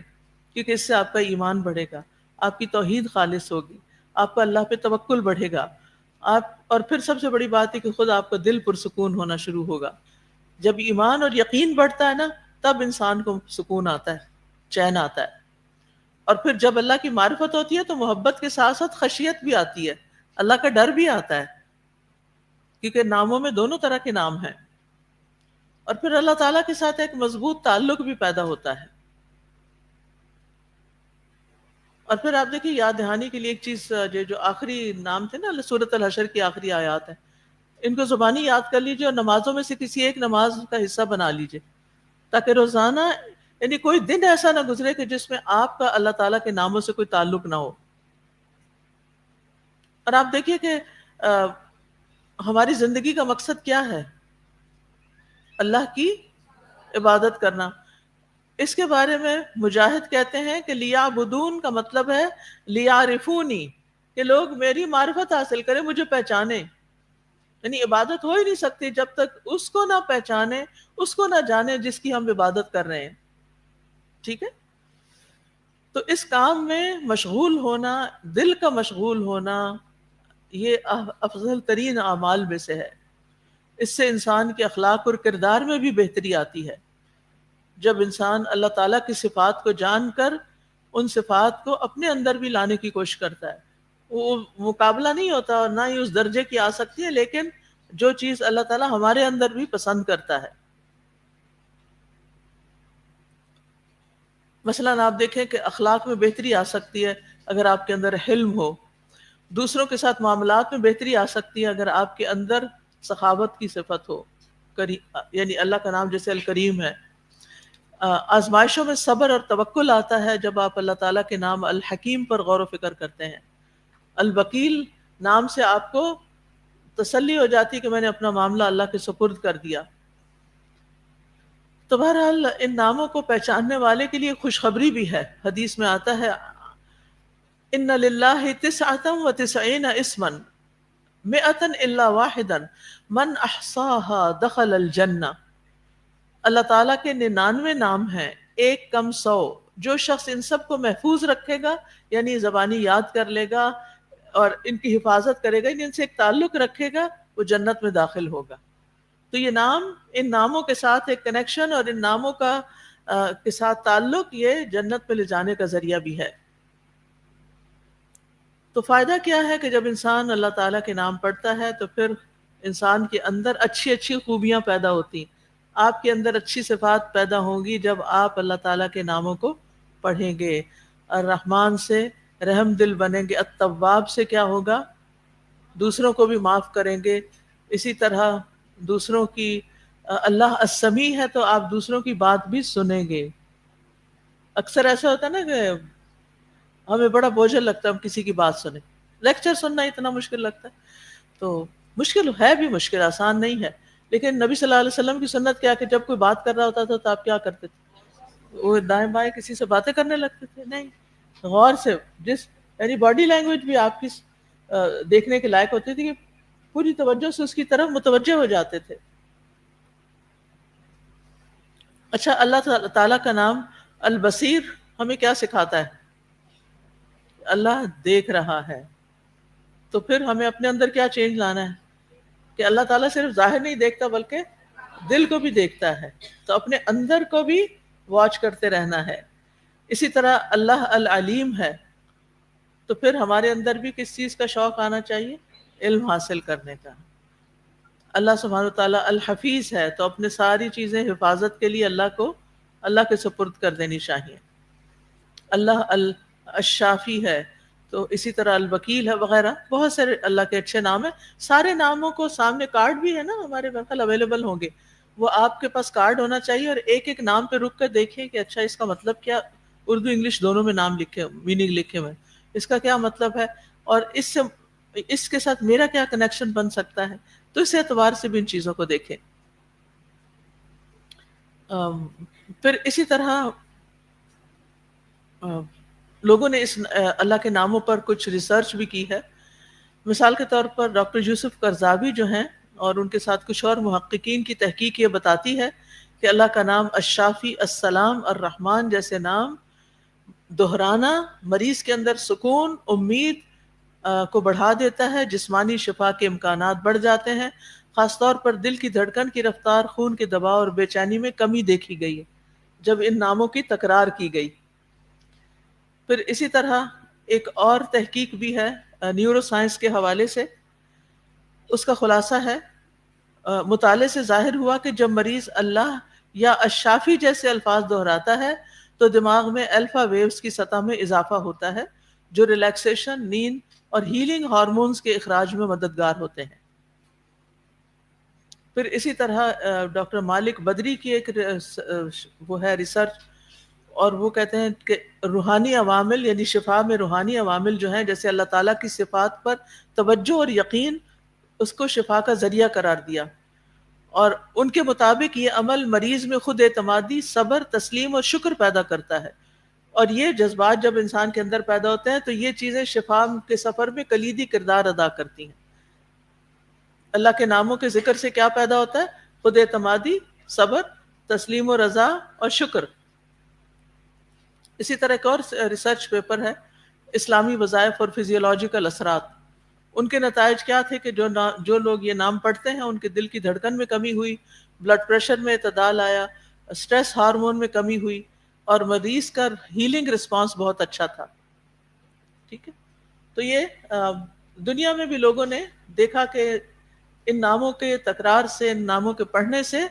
کیونکہ اس سے آپ کا ایمان بڑھے گا، آپ کی توحید خالص ہوگی، آپ کا اللہ پہ توکل بڑھے گا. اور پھر سب سے بڑی بات ہے کہ خود آپ کا دل پرسکون ہونا شروع ہوگا. جب ایمان اور یقین بڑھتا ہے نا تب انسان کو سکون آتا ہے، چین آتا ہے. اور پھر جب اللہ کی معرفت ہوتی ہے تو محبت کے ساتھ ساتھ خشیت بھی آتی ہے، اللہ کا ڈر بھی آتا ہے، کیونکہ ناموں میں دونوں طرح کے نام ہیں. اور پھر اللہ تعالیٰ کے ساتھ ایک مضبوط تعلق بھی پیدا ہوتا ہے. اور پھر آپ دیکھیں یاد دہانی کے لیے ایک چیز، جو آخری نام تھے نا سورۃ الحشر کی آخری آیات ہیں، ان کو زبانی یاد کر لیجئے اور نمازوں میں سے کسی ایک نماز کا حصہ بنا لیجئے، تاکہ روزانہ یعنی کوئی دن ایسا نہ گزرے کہ جس میں آپ کا اللہ تعالیٰ کے ناموں سے کوئی تعلق نہ ہو. اور آپ دیکھیے کہ ہماری زندگی کا مقصد کیا ہے؟ اللہ کی عبادت کرنا. اس کے بارے میں مجاہد کہتے ہیں کہ لیعبدون کا مطلب ہے لیعرفونی، کہ لوگ میری معرفت حاصل کریں، مجھے پہچانے. یعنی عبادت ہو ہی نہیں سکتی جب تک اس کو نہ پہچانے، اس کو نہ جانے جس کی ہم عبادت کر رہے ہیں. ٹھیک ہے، تو اس کام میں مشغول ہونا، دل کا مشغول ہونا، یہ افضل ترین اعمال میں سے ہے. اس سے انسان کے اخلاق اور کردار میں بھی بہتری آتی ہے. جب انسان اللہ تعالیٰ کی صفات کو جان کر ان صفات کو اپنے اندر بھی لانے کی کوشش کرتا ہے، وہ مقابلہ نہیں ہوتا اور نہ ہی اس درجے کی آ سکتی ہے، لیکن جو چیز اللہ تعالیٰ ہمارے اندر بھی پسند کرتا ہے. مثلاً آپ دیکھیں کہ اخلاق میں بہتری آ سکتی ہے اگر آپ کے اندر حلم ہو. دوسروں کے ساتھ معاملات میں بہتری آ سکتی ہے اگر آپ کے اندر سخاوت کی صفت ہو. یعنی اللہ کا نام جیسے الکریم ہے. آزمائشوں میں صبر اور توکل آتا ہے جب آپ اللہ تعالیٰ کے نام الحکیم پر غور و فکر کرتے ہیں. الوکیل نام سے آپ کو تسلی ہو جاتی کہ میں نے اپنا معاملہ اللہ کے سپرد کر دیا. تو بہرحال ان ناموں کو پہچاننے والے کے لیے خوشخبری بھی ہے. حدیث میں آتا ہے ان للہ 99 اسما 100 الا واحدا من احصاها دخل الجنہ. اللہ تعالیٰ کے 99 نام ہیں، ایک کم 100. جو شخص ان سب کو محفوظ رکھے گا، یعنی زبانی یاد کر لے گا اور ان کی حفاظت کرے گا، یعنی ان سے ایک تعلق رکھے گا، وہ جنت میں داخل ہوگا. تو یہ نام، ان ناموں کے ساتھ ایک کنیکشن اور ان ناموں کا کے ساتھ تعلق یہ جنت میں لے جانے کا ذریعہ بھی ہے. تو فائدہ کیا ہے کہ جب انسان اللہ تعالیٰ کے نام پڑھتا ہے تو پھر انسان کے اندر اچھی اچھی خوبیاں پیدا ہوتی ہیں. آپ کے اندر اچھی صفات پیدا ہوں گی جب آپ اللہ تعالیٰ کے ناموں کو پڑھیں گے. الرحمن سے رحم دل بنیں گے. التواب سے کیا ہوگا؟ دوسروں کو بھی معاف کریں گے. اسی طرح دوسروں کی اللہ السمیع ہے تو آپ دوسروں کی بات بھی سنیں گے. اکثر ایسا ہوتا ہے نا کہ ہمیں بڑا بوجھل لگتا ہے ہم کسی کی بات سنیں. لیکچر سننا اتنا مشکل لگتا ہے. تو مشکل ہے بھی، مشکل آسان نہیں ہے. لیکن نبی صلی اللہ علیہ وسلم کی سنت کیا کہ جب کوئی بات کر رہا ہوتا تھا تو آپ کیا کرتے تھے؟ وہ دائیں بائیں کسی سے باتیں کرنے لگتے تھے؟ نہیں، غور سے یعنی باڈی لینگویج بھی آپ کی دیکھنے کے لائق ہوتی تھی کہ پوری توجہ سے اس کی طرف متوجہ ہو جاتے تھے. اچھا، اللہ تعالیٰ کا نام البصیر ہمیں کیا سکھاتا ہے؟ اللہ دیکھ رہا ہے. تو پھر ہمیں اپنے اندر کیا چینج لانا ہے کہ اللہ تعالیٰ صرف ظاہر نہیں دیکھتا بلکہ دل کو بھی دیکھتا ہے. تو اپنے اندر کو بھی واچ کرتے رہنا ہے. اسی طرح اللہ العلیم ہے. تو پھر ہمارے اندر بھی کس چیز کا شوق آنا چاہیے؟ علم حاصل کرنے کا. اللہ سبحانہ وتعالیٰ الحفیظ ہے تو اپنے ساری چیزیں حفاظت کے لیے اللہ کے سپرد کر دینی چاہیے. اللہ الشافی ہے تو اسی طرح الوکیل ہے وغیرہ. بہت سارے اللہ کے اچھے نام ہیں. سارے ناموں کو سامنے کارڈ بھی ہے نا ہمارے محفل اویلیبل ہوں گے، وہ آپ کے پاس کارڈ ہونا چاہیے اور ایک ایک نام پہ رک کر دیکھیں کہ اچھا اس کا مطلب کیا. اردو انگلش دونوں میں نام لکھے، میننگ لکھے ہوئے، اس کا کیا مطلب ہے اور اس کے ساتھ میرا کیا کنیکشن بن سکتا ہے. تو اس اعتبار سے بھی ان چیزوں کو دیکھیں. پھر اسی طرح لوگوں نے اس اللہ کے ناموں پر کچھ ریسرچ بھی کی ہے. مثال کے طور پر ڈاکٹر یوسف قرضاوی جو ہیں اور ان کے ساتھ کچھ اور محققین کی تحقیق یہ بتاتی ہے کہ اللہ کا نام الشافی، السلام، الرحمن جیسے نام دہرانا مریض کے اندر سکون، امید کو بڑھا دیتا ہے. جسمانی شفا کے امکانات بڑھ جاتے ہیں. خاص طور پر دل کی دھڑکن کی رفتار، خون کے دباؤ اور بے چینی میں کمی دیکھی گئی ہے جب ان ناموں کی تکرار کی گئی. پھر اسی طرح ایک اور تحقیق بھی ہے نیورو سائنس کے حوالے سے. اس کا خلاصہ ہے مطالعے سے ظاہر ہوا کہ جب مریض اللہ یا الشافی جیسے الفاظ دہراتا ہے تو دماغ میں الفا ویوز کی سطح میں اضافہ ہوتا ہے جو ریلیکسیشن، نیند اور ہیلنگ ہارمونز کے اخراج میں مددگار ہوتے ہیں. پھر اسی طرح ڈاکٹر مالک بدری کی ایک وہ ہے ریسرچ، اور وہ کہتے ہیں کہ روحانی عوامل یعنی شفا میں روحانی عوامل جو ہیں جیسے اللہ تعالیٰ کی صفات پر توجہ اور یقین اس کو شفا کا ذریعہ قرار دیا. اور ان کے مطابق یہ عمل مریض میں خود اعتمادی، صبر، تسلیم اور شکر پیدا کرتا ہے. اور یہ جذبات جب انسان کے اندر پیدا ہوتے ہیں تو یہ چیزیں شفا کے سفر میں کلیدی کردار ادا کرتی ہیں. اللہ کے ناموں کے ذکر سے کیا پیدا ہوتا ہے؟ خود اعتمادی، صبر، تسلیم و رضا اور شکر. اسی طرح ایک اور ریسرچ پیپر ہے اسلامی وظائف اور فزیولوجیکل اثرات. ان کے نتائج کیا تھے کہ جو لوگ یہ نام پڑھتے ہیں ان کے دل کی دھڑکن میں کمی ہوئی، بلڈ پریشر میں اعتدال آیا، سٹریس ہارمون میں کمی ہوئی اور مریض کا ہیلنگ رسپانس بہت اچھا تھا. ٹھیک ہے، تو یہ دنیا میں بھی لوگوں نے دیکھا کہ ان ناموں کے تکرار سے، ان ناموں کے پڑھنے سے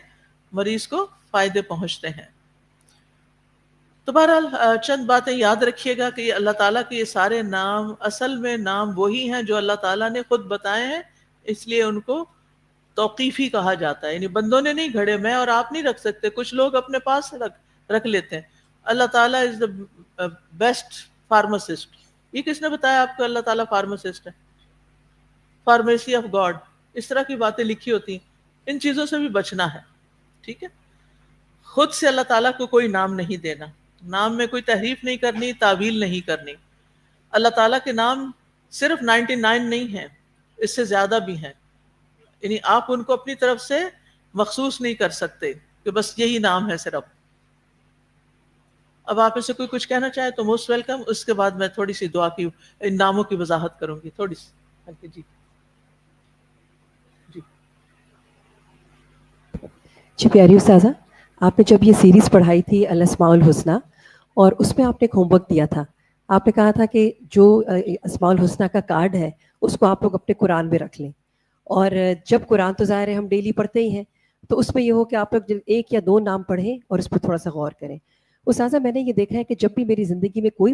مریض کو فائدے پہنچتے ہیں. تو بہرحال چند باتیں یاد رکھیے گا کہ یہ اللہ تعالیٰ کے یہ سارے نام اصل میں نام وہی ہیں جو اللہ تعالیٰ نے خود بتائے ہیں، اس لیے ان کو توقیفی کہا جاتا ہے، یعنی بندوں نے نہیں گھڑے، میں اور آپ نہیں رکھ سکتے، کچھ لوگ اپنے پاس رکھ لیتے ہیں۔ اللہ تعالیٰ از دا بیسٹ فارماسسٹ۔ یہ کس نے بتایا آپ کو اللہ تعالیٰ فارماسسٹ ہے؟ فارمیسی آف گاڈ، اس طرح کی باتیں لکھی ہوتی ہیں، ان چیزوں سے بھی بچنا ہے، ٹھیک ہے؟ خود سے اللہ تعالیٰ کو کوئی نام نہیں دینا، نام میں کوئی تحریف نہیں کرنی، تعویل نہیں کرنی۔ اللہ تعالیٰ کے نام صرف 99 نہیں ہیں، اس سے زیادہ بھی ہیں، یعنی آپ ان کو اپنی طرف سے مخصوص نہیں کر سکتے کہ بس یہی نام ہے صرف۔ اب آپ اسے کوئی کچھ کہنا چاہے تو موسٹ ویلکم، اس کے بعد میں تھوڑی سی دعا کی ان ناموں کی وضاحت کروں گی تھوڑی سی۔ جی جی پیاری استاذہ، آپ نے جب یہ سیریز پڑھائی تھی الاسماء الحسنی، اور اس میں آپ نے ایک ہوم ورک دیا تھا، آپ نے کہا تھا کہ جو اسماء الحسنی کا کارڈ ہے اس کو آپ لوگ اپنے قرآن میں رکھ لیں، اور جب قرآن تو ظاہر ہے ہم ڈیلی پڑھتے ہی ہیں، تو اس میں یہ ہو کہ آپ لوگ ایک یا دو نام پڑھیں اور اس پہ تھوڑا سا غور کریں۔ استاذہ میں نے یہ دیکھا ہے کہ جب بھی میری زندگی میں کوئی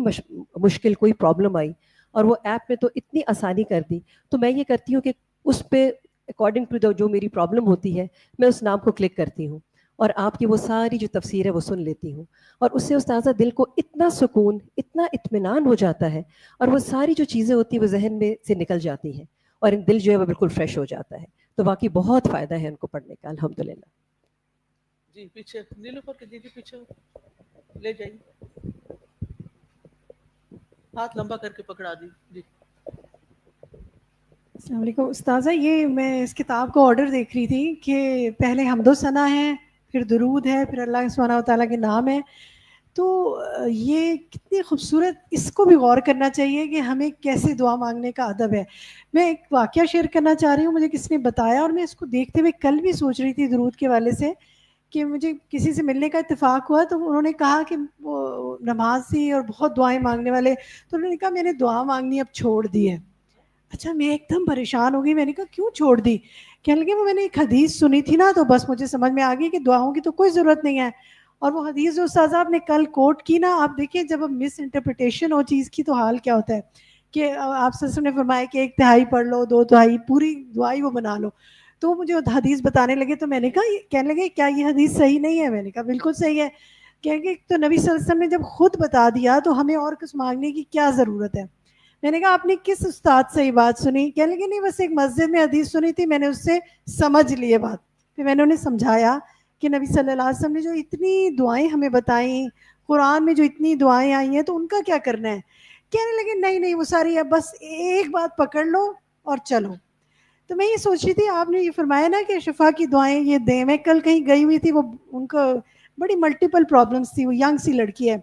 مشکل، کوئی پرابلم آئی، اور وہ ایپ نے تو اتنی آسانی کر دی، تو میں یہ کرتی ہوں کہ اس پہ اکارڈنگ ٹو جو میری پرابلم ہوتی ہے میں اس نام کو کلک کرتی ہوں، اور آپ کی وہ ساری جو تفسیر ہے وہ سن لیتی ہوں، اور اس سے استاذہ دل کو اتنا سکون، اتنا اطمینان ہو جاتا ہے، اور وہ ساری جو چیزیں ہوتی ہیں وہ ذہن میں سے نکل جاتی ہیں، اور دل جو ہے وہ بالکل فریش ہو جاتا ہے۔ تو واقعی بہت فائدہ ہے ان کو پڑھنے کا، الحمدللہ۔ جی پیچھے نیلوفر کے دیدی پیچھے لے جائیے، ہاتھ لمبا کر کے پکڑا دی۔ جی السلام علیکم استاذہ، یہ میں اس کتاب کو آرڈر دیکھ رہی تھی کہ پہلے حمد و ثنا ہے، پھر درود ہے، پھر اللہ سبحانہ و تعالیٰ کے نام ہے، تو یہ کتنی خوبصورت، اس کو بھی غور کرنا چاہیے کہ ہمیں کیسے دعا مانگنے کا ادب ہے۔ میں ایک واقعہ شیئر کرنا چاہ رہی ہوں، مجھے کسی نے بتایا، اور میں اس کو دیکھتے ہوئے کل بھی سوچ رہی تھی درود کے والے سے، کہ مجھے کسی سے ملنے کا اتفاق ہوا، تو انہوں نے کہا کہ وہ نمازی اور بہت دعائیں مانگنے والے، تو انہوں نے کہا میں نے دعا مانگنی اب چھوڑ دی ہے۔ اچھا، میں ایک دم پریشان ہو گئی، میں نے کہا کیوں چھوڑ دی؟ کہنے لگے وہ میں نے ایک حدیث سنی تھی نا، تو بس مجھے سمجھ میں آ گئی کہ دعاؤں کی تو کوئی ضرورت نہیں ہے، اور وہ حدیث جو استاذہ آپ نے کل کوٹ کی نا، آپ دیکھیں جب اب مس انٹرپریٹیشن ہو چیز کی تو حال کیا ہوتا ہے، کہ آپ سے نے فرمایا کہ ایک تہائی پڑھ لو، دو تہائی، پوری دعائی وہ بنا لو، تو مجھے حدیث بتانے لگے، تو میں نے کہا، کہنے لگے کیا یہ حدیث صحیح نہیں ہے؟ میں نے کہا بالکل صحیح ہے، کہ تو نبی صلی اللہ علیہ وسلم نے جب خود بتا دیا تو ہمیں اور کچھ مانگنے کی کیا ضرورت ہے؟ میں نے کہا آپ نے کس استاد سے یہ بات سنی؟ کہنے لگے نہیں، بس ایک مسجد میں حدیث سنی تھی، میں نے اس سے سمجھ لی یہ بات۔ پھر میں نے انہیں سمجھایا کہ نبی صلی اللہ علیہ وسلم نے جو اتنی دعائیں ہمیں بتائیں، قرآن میں جو اتنی دعائیں آئی ہیں، تو ان کا کیا کرنا ہے؟ کہنے لگے نہیں نہیں، وہ ساری ہے، بس ایک بات پکڑ لو اور چلو۔ تو میں یہ سوچ رہی تھی، آپ نے یہ فرمایا نا کہ شفا کی دعائیں یہ دیں، میں کل کہیں گئی ہوئی تھی، وہ ان کو بڑی ملٹیپل پرابلمس تھی، وہ ینگ سی لڑکی ہے،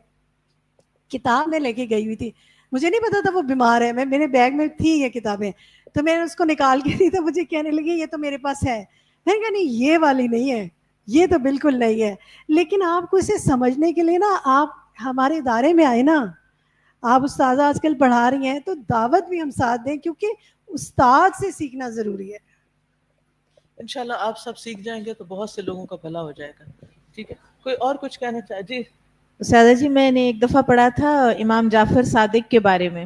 کتاب میں لے کے گئی ہوئی تھی، مجھے نہیں پتا تھا وہ بیمار ہے، میرے بیگ میں تھی یہ کتابیں، تو میں نے اس کو نکال کے دی، تو مجھے کہنے لگی یہ تو میرے پاس ہے، میں نے کہا نہیں یہ والی نہیں ہے، یہ تو بالکل نہیں ہے، لیکن آپ کو اسے سمجھنے کے لیے نا آپ ہمارے ادارے میں آئے نا، آپ استاذہ آج کل پڑھا رہی ہیں، تو دعوت بھی ہم ساتھ دیں، کیونکہ استاد سے سیکھنا ضروری ہے۔ انشاءاللہ آپ سب سیکھ جائیں گے تو بہت سے لوگوں کا بھلا ہو جائے گا، ٹھیک ہے؟ کوئی اور کچھ کہنا چاہے؟ جی استاذہ جی، میں نے ایک دفعہ پڑھا تھا امام جعفر صادق کے بارے میں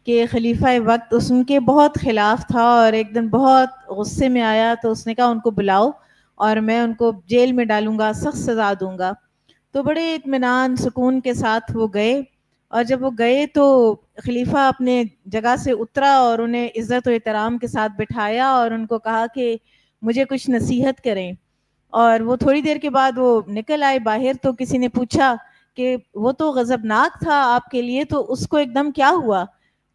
کہ خلیفہ وقت اس ان کے بہت خلاف تھا، اور ایک دن بہت غصے میں آیا، تو اس نے کہا ان کو بلاؤ اور میں ان کو جیل میں ڈالوں گا، سخت سزا دوں گا۔ تو بڑے اطمینان سکون کے ساتھ وہ گئے، اور جب وہ گئے تو خلیفہ اپنے جگہ سے اترا اور انہیں عزت و احترام کے ساتھ بٹھایا اور ان کو کہا کہ مجھے کچھ نصیحت کریں، اور وہ تھوڑی دیر کے بعد وہ نکل آئے باہر، تو کسی نے پوچھا کہ وہ تو غضبناک تھا آپ کے لیے، تو اس کو ایک دم کیا ہوا؟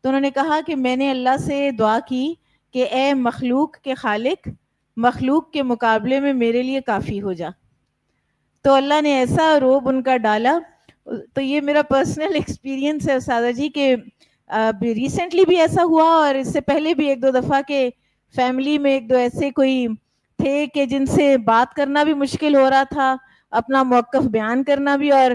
تو انہوں نے کہا کہ میں نے اللہ سے دعا کی کہ اے مخلوق کے خالق، مخلوق کے مقابلے میں میرے لیے کافی ہو جا، تو اللہ نے ایسا روب ان کا ڈالا۔ تو یہ میرا پرسنل ایکسپیرینس ہے استاذہ جی، کہ ریسنٹلی بھی ایسا ہوا، اور اس سے پہلے بھی ایک دو دفعہ کہ فیملی میں ایک دو ایسے کوئی تھے کہ جن سے بات کرنا بھی مشکل ہو رہا تھا، اپنا موقف بیان کرنا بھی، اور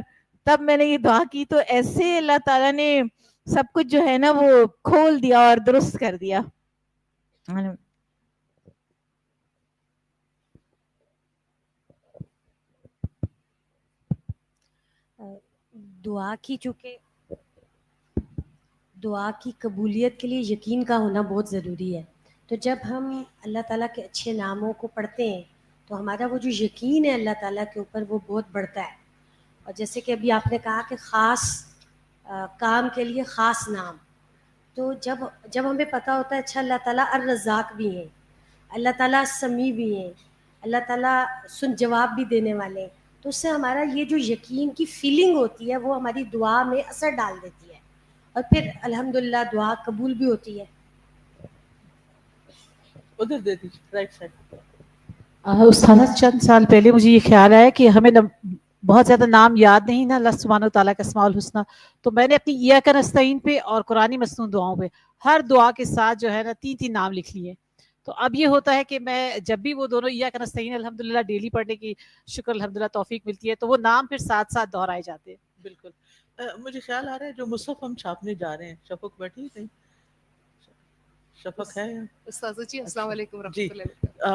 تب میں نے یہ دعا کی تو ایسے اللہ تعالیٰ نے سب کچھ جو ہے نا وہ کھول دیا اور درست کر دیا۔ دعا کی قبولیت کے لیے یقین کا ہونا بہت ضروری ہے. تو جب ہم اللہ تعالیٰ کے اچھے ناموں کو پڑھتے ہیں تو ہمارا وہ جو یقین ہے اللہ تعالیٰ کے اوپر وہ بہت بڑھتا ہے. اور جیسے کہ ابھی آپ نے کہا کہ خاص کام کے لیے خاص نام، تو جب ہمیں پتہ ہوتا ہے اچھا اللہ تعالیٰ الرزاق بھی ہیں، اللہ تعالیٰ سمیع بھی ہیں، اللہ تعالیٰ جواب بھی دینے والے ہیں، تو اس سے ہمارا یہ جو یقین کی فیلنگ ہوتی ہے وہ ہماری دعا میں اثر ڈال دیتی ہے اور پھر الحمدللہ دعا قبول بھی ہوتی ہے. ادھر دے دیجیے رائٹ سائڈ. استاد چند سال پہلے مجھے یہ خیال آیا کہ ہمیں بہت زیادہ نام یاد نہیں نا اللہ سبحانہ و تعالیٰ کا اسماء الحسنہ، تو میں نے اپنی ایاک نستعین پہ اور قرآنی مسنون دعاؤں پہ ہر دعا کے ساتھ جو ہے نا 3 نام لکھ لیے. تو اب یہ ہوتا ہے کہ میں جب بھی وہ دونوں ایاک نستعین الحمدللہ ڈیلی پڑھنے کی شکر الحمدللہ توفیق ملتی ہے تو وہ نام پھر ساتھ ساتھ دہرائے جاتے ہیں. بالکل. مجھے خیال آ رہا ہے جو مصحف ہم چھاپنے جا رہے ہیں، شفق بیٹھی نہیں، شفق ہے استاذہ جی السلام علیکم جی.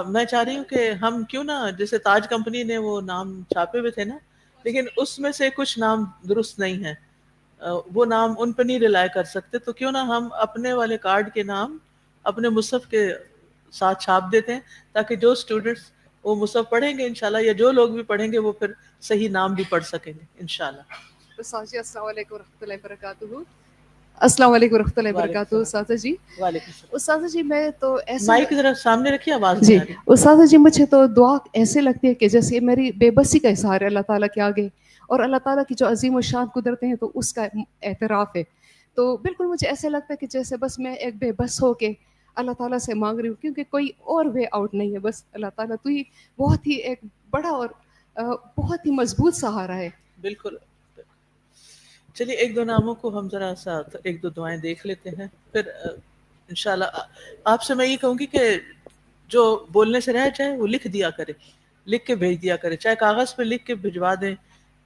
میں چاہ رہی ہوں کہ ہم کیوں نہ، جیسے تاج کمپنی نے وہ نام چھاپے ہوئے تھے نا، لیکن اس میں سے کچھ نام درست نہیں ہیں، وہ نام ان پہ نہیں ریلائی کر سکتے، تو کیوں نہ ہم اپنے والے کارڈ کے نام اپنے مصحف کے ساتھ چھاپ دیتے ہیں تاکہ جو اسٹوڈنٹس وہ مصحف پڑھیں گے انشاءاللہ، یا جو لوگ بھی پڑھیں گے وہ پھر صحیح نام بھی پڑھ سکیں گے انشاءاللہ. استاذ جی السلام علیکم ورحمۃ اللہ وبرکاتہ. السلام علیکم ورحمۃ اللہ وبرکاتہ. استاذہ جی وعلیکم السلام. استاذہ جی میں تو ایسے مائک ذرا سامنے رکھیے، آواز جی نہیں آ رہی. استاذہ جی مجھے تو دعا ایسے لگتی ہے کہ جیسے میری بے بسی کا اظہار ہے اللہ تعالیٰ کے آگے، اور اللہ تعالیٰ کی جو عظیم و شان قدرتیں ہیں تو اس کا اعتراف ہے. تو بالکل مجھے ایسے لگتا ہے کہ جیسے بس میں ایک بے بس ہو کے اللہ تعالیٰ سے مانگ رہی ہوں، کیونکہ کوئی اور وے آؤٹ نہیں ہے. بس اللہ تعالیٰ تو ہی بہت ہی ایک بڑا اور بہت ہی مضبوط سہارا ہے. بالکل. چلیے 1-2 ناموں کو ہم ذرا ساتھ 1-2 دعائیں دیکھ لیتے ہیں، پھر انشاءاللہ آپ سے میں یہ کہوں گی کہ جو بولنے سے رہ جائے وہ لکھ دیا کرے، لکھ کے بھیج دیا کرے، چاہے کاغذ پہ لکھ کے بھجوا دیں،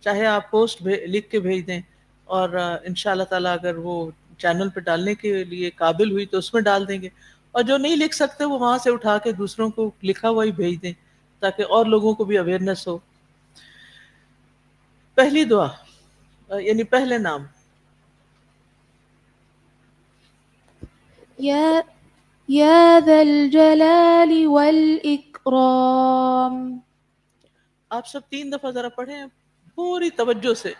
چاہے آپ پوسٹ لکھ کے بھیج دیں، اور انشاءاللہ تعالیٰ اگر وہ چینل پہ ڈالنے کے لیے قابل ہوئی تو اس میں ڈال دیں گے، اور جو نہیں لکھ سکتے وہ وہاں سے اٹھا کے دوسروں کو لکھا ہوا ہی بھیج دیں تاکہ اور لوگوں کو بھی اویئرنیس ہو. پہلی دعا یعنی پہلے نام، یا ذا الجلال والاکرام. آپ سب 3 دفعہ ذرا پڑھیں پوری توجہ سے.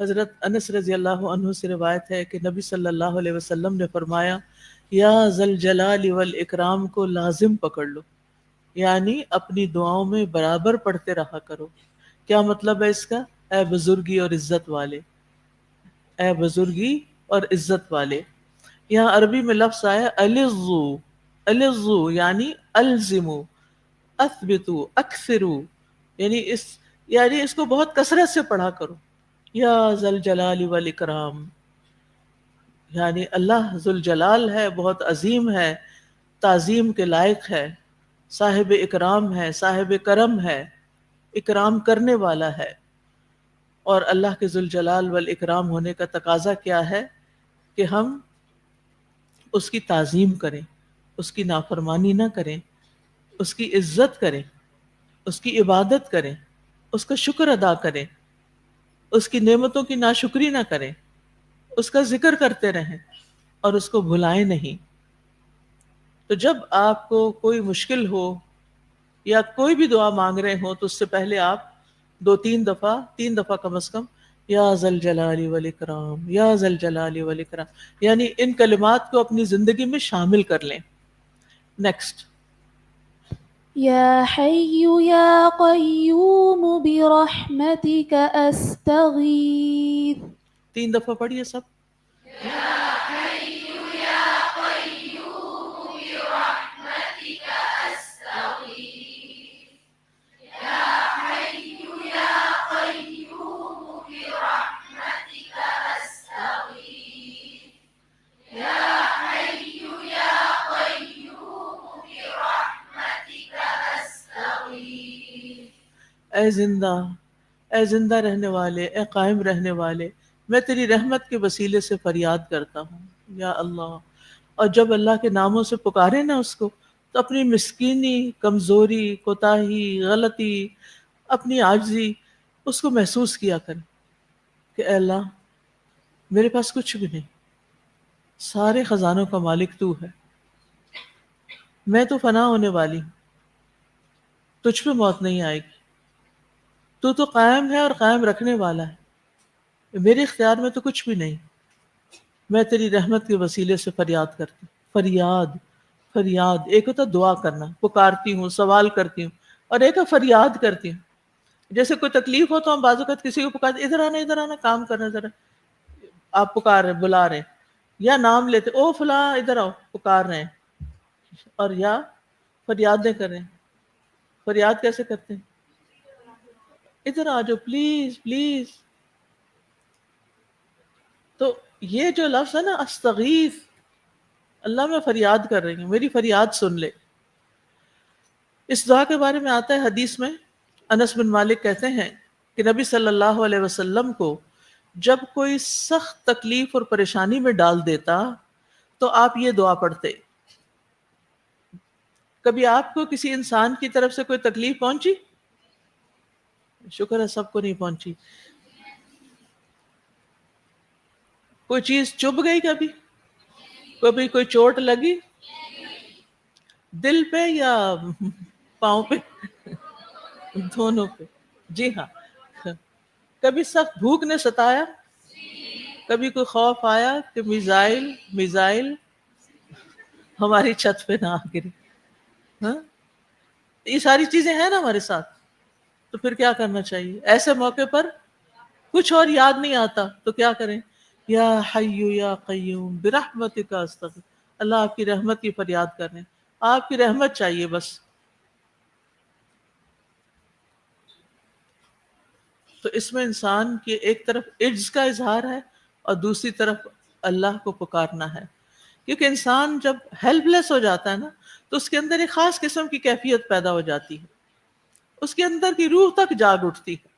حضرت انس رضی اللہ عنہ سے روایت ہے کہ نبی صلی اللہ علیہ وسلم نے فرمایا یا ذل جلال والاکرام کو لازم پکڑ لو، یعنی اپنی دعاؤں میں برابر پڑھتے رہا کرو. کیا مطلب ہے اس کا؟ اے بزرگی اور عزت والے، اے بزرگی اور عزت والے. یہاں عربی میں لفظ آیا الظو، الظو یعنی الزمو، اثبتو، اکثرو، یعنی اس کو بہت کثرت سے پڑھا کرو. یا ذل جلال والاکرام، یعنی اللہ ذل جلال ہے، بہت عظیم ہے، تعظیم کے لائق ہے، صاحب اکرام ہے، صاحب کرم ہے، اکرام کرنے والا ہے. اور اللہ کے ذل جلال والاکرام ہونے کا تقاضا کیا ہے کہ ہم اس کی تعظیم کریں، اس کی نافرمانی نہ کریں، اس کی عزت کریں، اس کی عبادت کریں، اس کا شکر ادا کریں، اس کی نعمتوں کی ناشکری نہ کریں، اس کا ذکر کرتے رہیں اور اس کو بھلائیں نہیں. تو جب آپ کو کوئی مشکل ہو یا کوئی بھی دعا مانگ رہے ہوں تو اس سے پہلے آپ 3 دفعہ کم از کم یا ذل جلال والاکرام، یا ذل جلال والاکرام، یعنی ان کلمات کو اپنی زندگی میں شامل کر لیں. نیکسٹ، یا حی یا قیوم برحمتک استغیث. 3 دفعہ پڑھیے سب. اے زندہ، اے زندہ رہنے والے، اے قائم رہنے والے، میں تیری رحمت کے وسیلے سے فریاد کرتا ہوں یا اللہ۔ اور جب اللہ کے ناموں سے پکارے نا اس کو، تو اپنی مسکینی، کمزوری، کوتاہی، غلطی، اپنی عاجزی اس کو محسوس کیا کریں کہ اے اللہ میرے پاس کچھ بھی نہیں، سارے خزانوں کا مالک تو ہے، میں تو فنا ہونے والی ہوں، تجھ پہ موت نہیں آئے گی، تو قائم ہے اور قائم رکھنے والا ہے، میرے اختیار میں تو کچھ بھی نہیں، میں تیری رحمت کے وسیلے سے فریاد کرتی ہوں۔ فریاد ایک ہوتا دعا کرنا، پکارتی ہوں، سوال کرتی ہوں، اور ایک ہے فریاد کرتی ہوں۔ جیسے کوئی تکلیف ہو تو ہم بعض اوقات کسی کو پکارتے، ادھر آنا کام کرنا ذرا، آپ پکار رہے بلا رہے ہیں، یا نام لیتے، او فلاں ادھر آؤ، پکار رہے ہیں، اور یا فریادیں کر رہے ہیں۔ فریاد کیسے کرتے ہیں؟ ادھر آ جاؤ پلیز پلیز۔ تو یہ جو لفظ ہے نا استغیث، اللہ میں فریاد کر رہی ہوں، میری فریاد سن لے۔ اس دعا کے بارے میں آتا ہے حدیث میں، انس بن مالک کہتے ہیں کہ نبی صلی اللہ علیہ وسلم کو جب کوئی سخت تکلیف اور پریشانی میں ڈال دیتا تو آپ یہ دعا پڑھتے۔ کبھی آپ کو کسی انسان کی طرف سے کوئی تکلیف پہنچی؟ شکر ہے سب کو نہیں پہنچی۔ کوئی چیز چبھ گئی کبھی؟ کبھی کوئی چوٹ لگی دل پہ یا پاؤں پہ؟ دونوں پہ؟ جی ہاں۔ کبھی سخت بھوک نے ستایا؟ کبھی کوئی خوف آیا کہ میزائل ہماری چھت پہ نہ آ گرے؟ ہاں، یہ ساری چیزیں ہیں نا ہمارے ساتھ، تو پھر کیا کرنا چاہیے ایسے موقع پر؟ کچھ اور یاد نہیں آتا تو کیا کریں؟ یا حی یا قیوم برحمتک استغیث، اللہ آپ کی رحمت کی فریاد کر رہے ہیں، آپ کی رحمت چاہیے بس۔ تو اس میں انسان کی ایک طرف عجز کا اظہار ہے اور دوسری طرف اللہ کو پکارنا ہے، کیونکہ انسان جب ہیلپ لیس ہو جاتا ہے نا تو اس کے اندر ایک خاص قسم کی کیفیت پیدا ہو جاتی ہے، اس کے اندر کی روح تک جاگ اٹھتی ہے،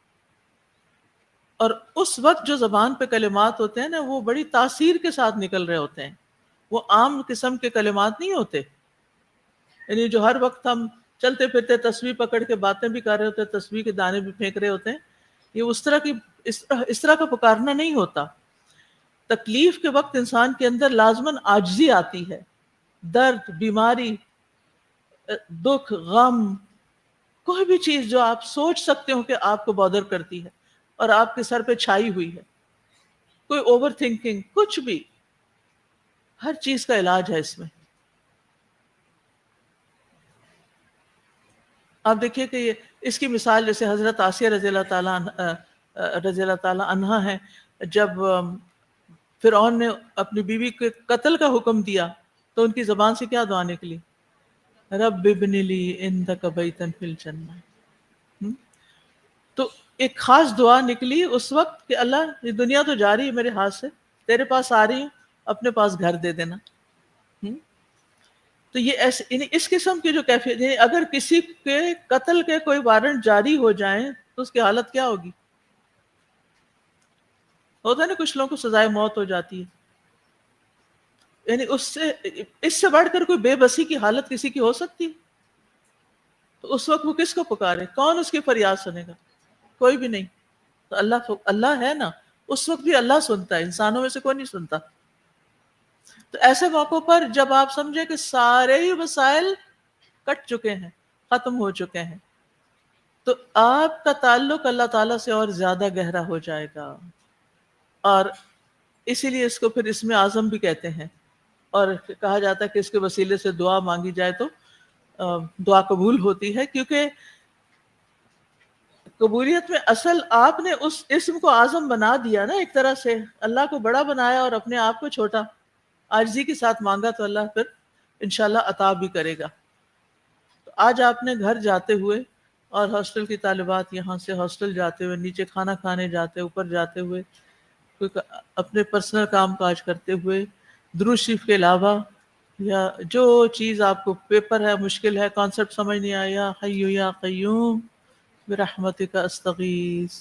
اور اس وقت جو زبان پہ کلمات ہوتے ہیں نا وہ بڑی تاثیر کے ساتھ نکل رہے ہوتے ہیں، وہ عام قسم کے کلمات نہیں ہوتے، یعنی جو ہر وقت ہم چلتے پھرتے تسبیح پکڑ کے باتیں بھی کر رہے ہوتے ہیں، تسبیح کے دانے بھی پھینک رہے ہوتے ہیں، یہ اس طرح کا پکارنا نہیں ہوتا۔ تکلیف کے وقت انسان کے اندر لازماً عاجزی آتی ہے، درد، بیماری، دکھ، غم، کوئی بھی چیز جو آپ سوچ سکتے ہو کہ آپ کو بادر کرتی ہے اور آپ کے سر پہ چھائی ہوئی ہے، کوئی اوور تھنکنگ، کچھ بھی، ہر چیز کا علاج ہے اس میں۔ آپ دیکھیے کہ اس کی مثال جیسے حضرت آسیہ رضی اللہ تعالیٰ عنہا ہے، جب فرعون نے اپنی بیوی کے قتل کا حکم دیا تو ان کی زبان سے کیا دعا نکلی؟ رب ابن لی عندک بیتا فی الجنہ۔ تو ایک خاص دعا نکلی اس وقت کہ اللہ یہ دنیا تو جاری ہے میرے ہاتھ سے، تیرے پاس آ رہی ہوں، اپنے پاس گھر دے دینا۔ تو یہ ایسے اس قسم کی جو کیفیت ہے، اگر کسی کے قتل کے کوئی وارنٹ جاری ہو جائیں تو اس کی حالت کیا ہوگی؟ ہوتا ہے نا کچھ لوگوں کو سزائے موت ہو جاتی ہے، یعنی اس سے بڑھ کر کوئی بے بسی کی حالت کسی کی ہو سکتی؟ تو اس وقت وہ کس کو پکارے؟ کون اس کی فریاد سنے گا؟ کوئی بھی نہیں۔ تو اللہ ہے نا، اس وقت بھی اللہ سنتا ہے، انسانوں میں سے کوئی نہیں سنتا۔ تو ایسے موقعوں پر جب آپ سمجھے کہ سارے ہی وسائل کٹ چکے ہیں، ختم ہو چکے ہیں، تو آپ کا تعلق اللہ تعالیٰ سے اور زیادہ گہرا ہو جائے گا، اور اسی لیے اس کو پھر اسم اعظم بھی کہتے ہیں، اور کہا جاتا ہے کہ اس کے وسیلے سے دعا مانگی جائے تو دعا قبول ہوتی ہے، کیونکہ قبولیت میں اصل آپ نے اس اسم کو اعظم بنا دیا نا، ایک طرح سے اللہ کو بڑا بنایا اور اپنے آپ کو چھوٹا، عاجزی کے ساتھ مانگا تو اللہ پھر انشاءاللہ عطا بھی کرے گا۔ تو آج آپ نے گھر جاتے ہوئے اور ہاسٹل کی طالبات یہاں سے ہاسٹل جاتے ہوئے، نیچے کھانا کھانے جاتے، اوپر جاتے ہوئے، اپنے پرسنل کام کاج کرتے ہوئے، درود شریف کے علاوہ یا جو چیز آپ کو پیپر ہے، مشکل ہے، کانسیپٹ سمجھ نہیں آیا، حی یا قیوم برحمتک استغیث،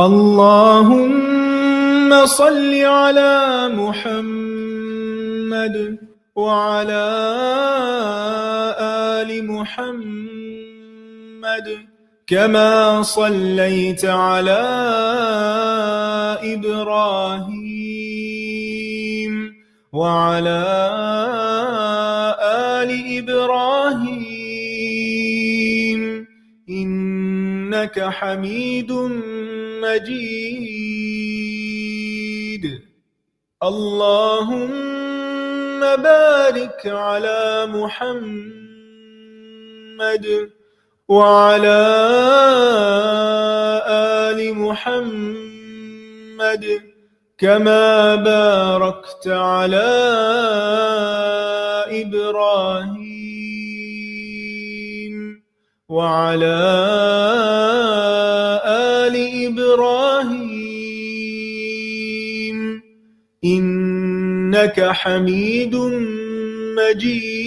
اللهم صل على محمد وعلى آل محمد كما صليت على إبراهيم وعلى آل إبراهيم إنك حميد مجيد. اللهم بارك على محمد وعلى آل محمد كما باركت على إبراهيم وعلى آل إبراهيم إنك حميد مجيد.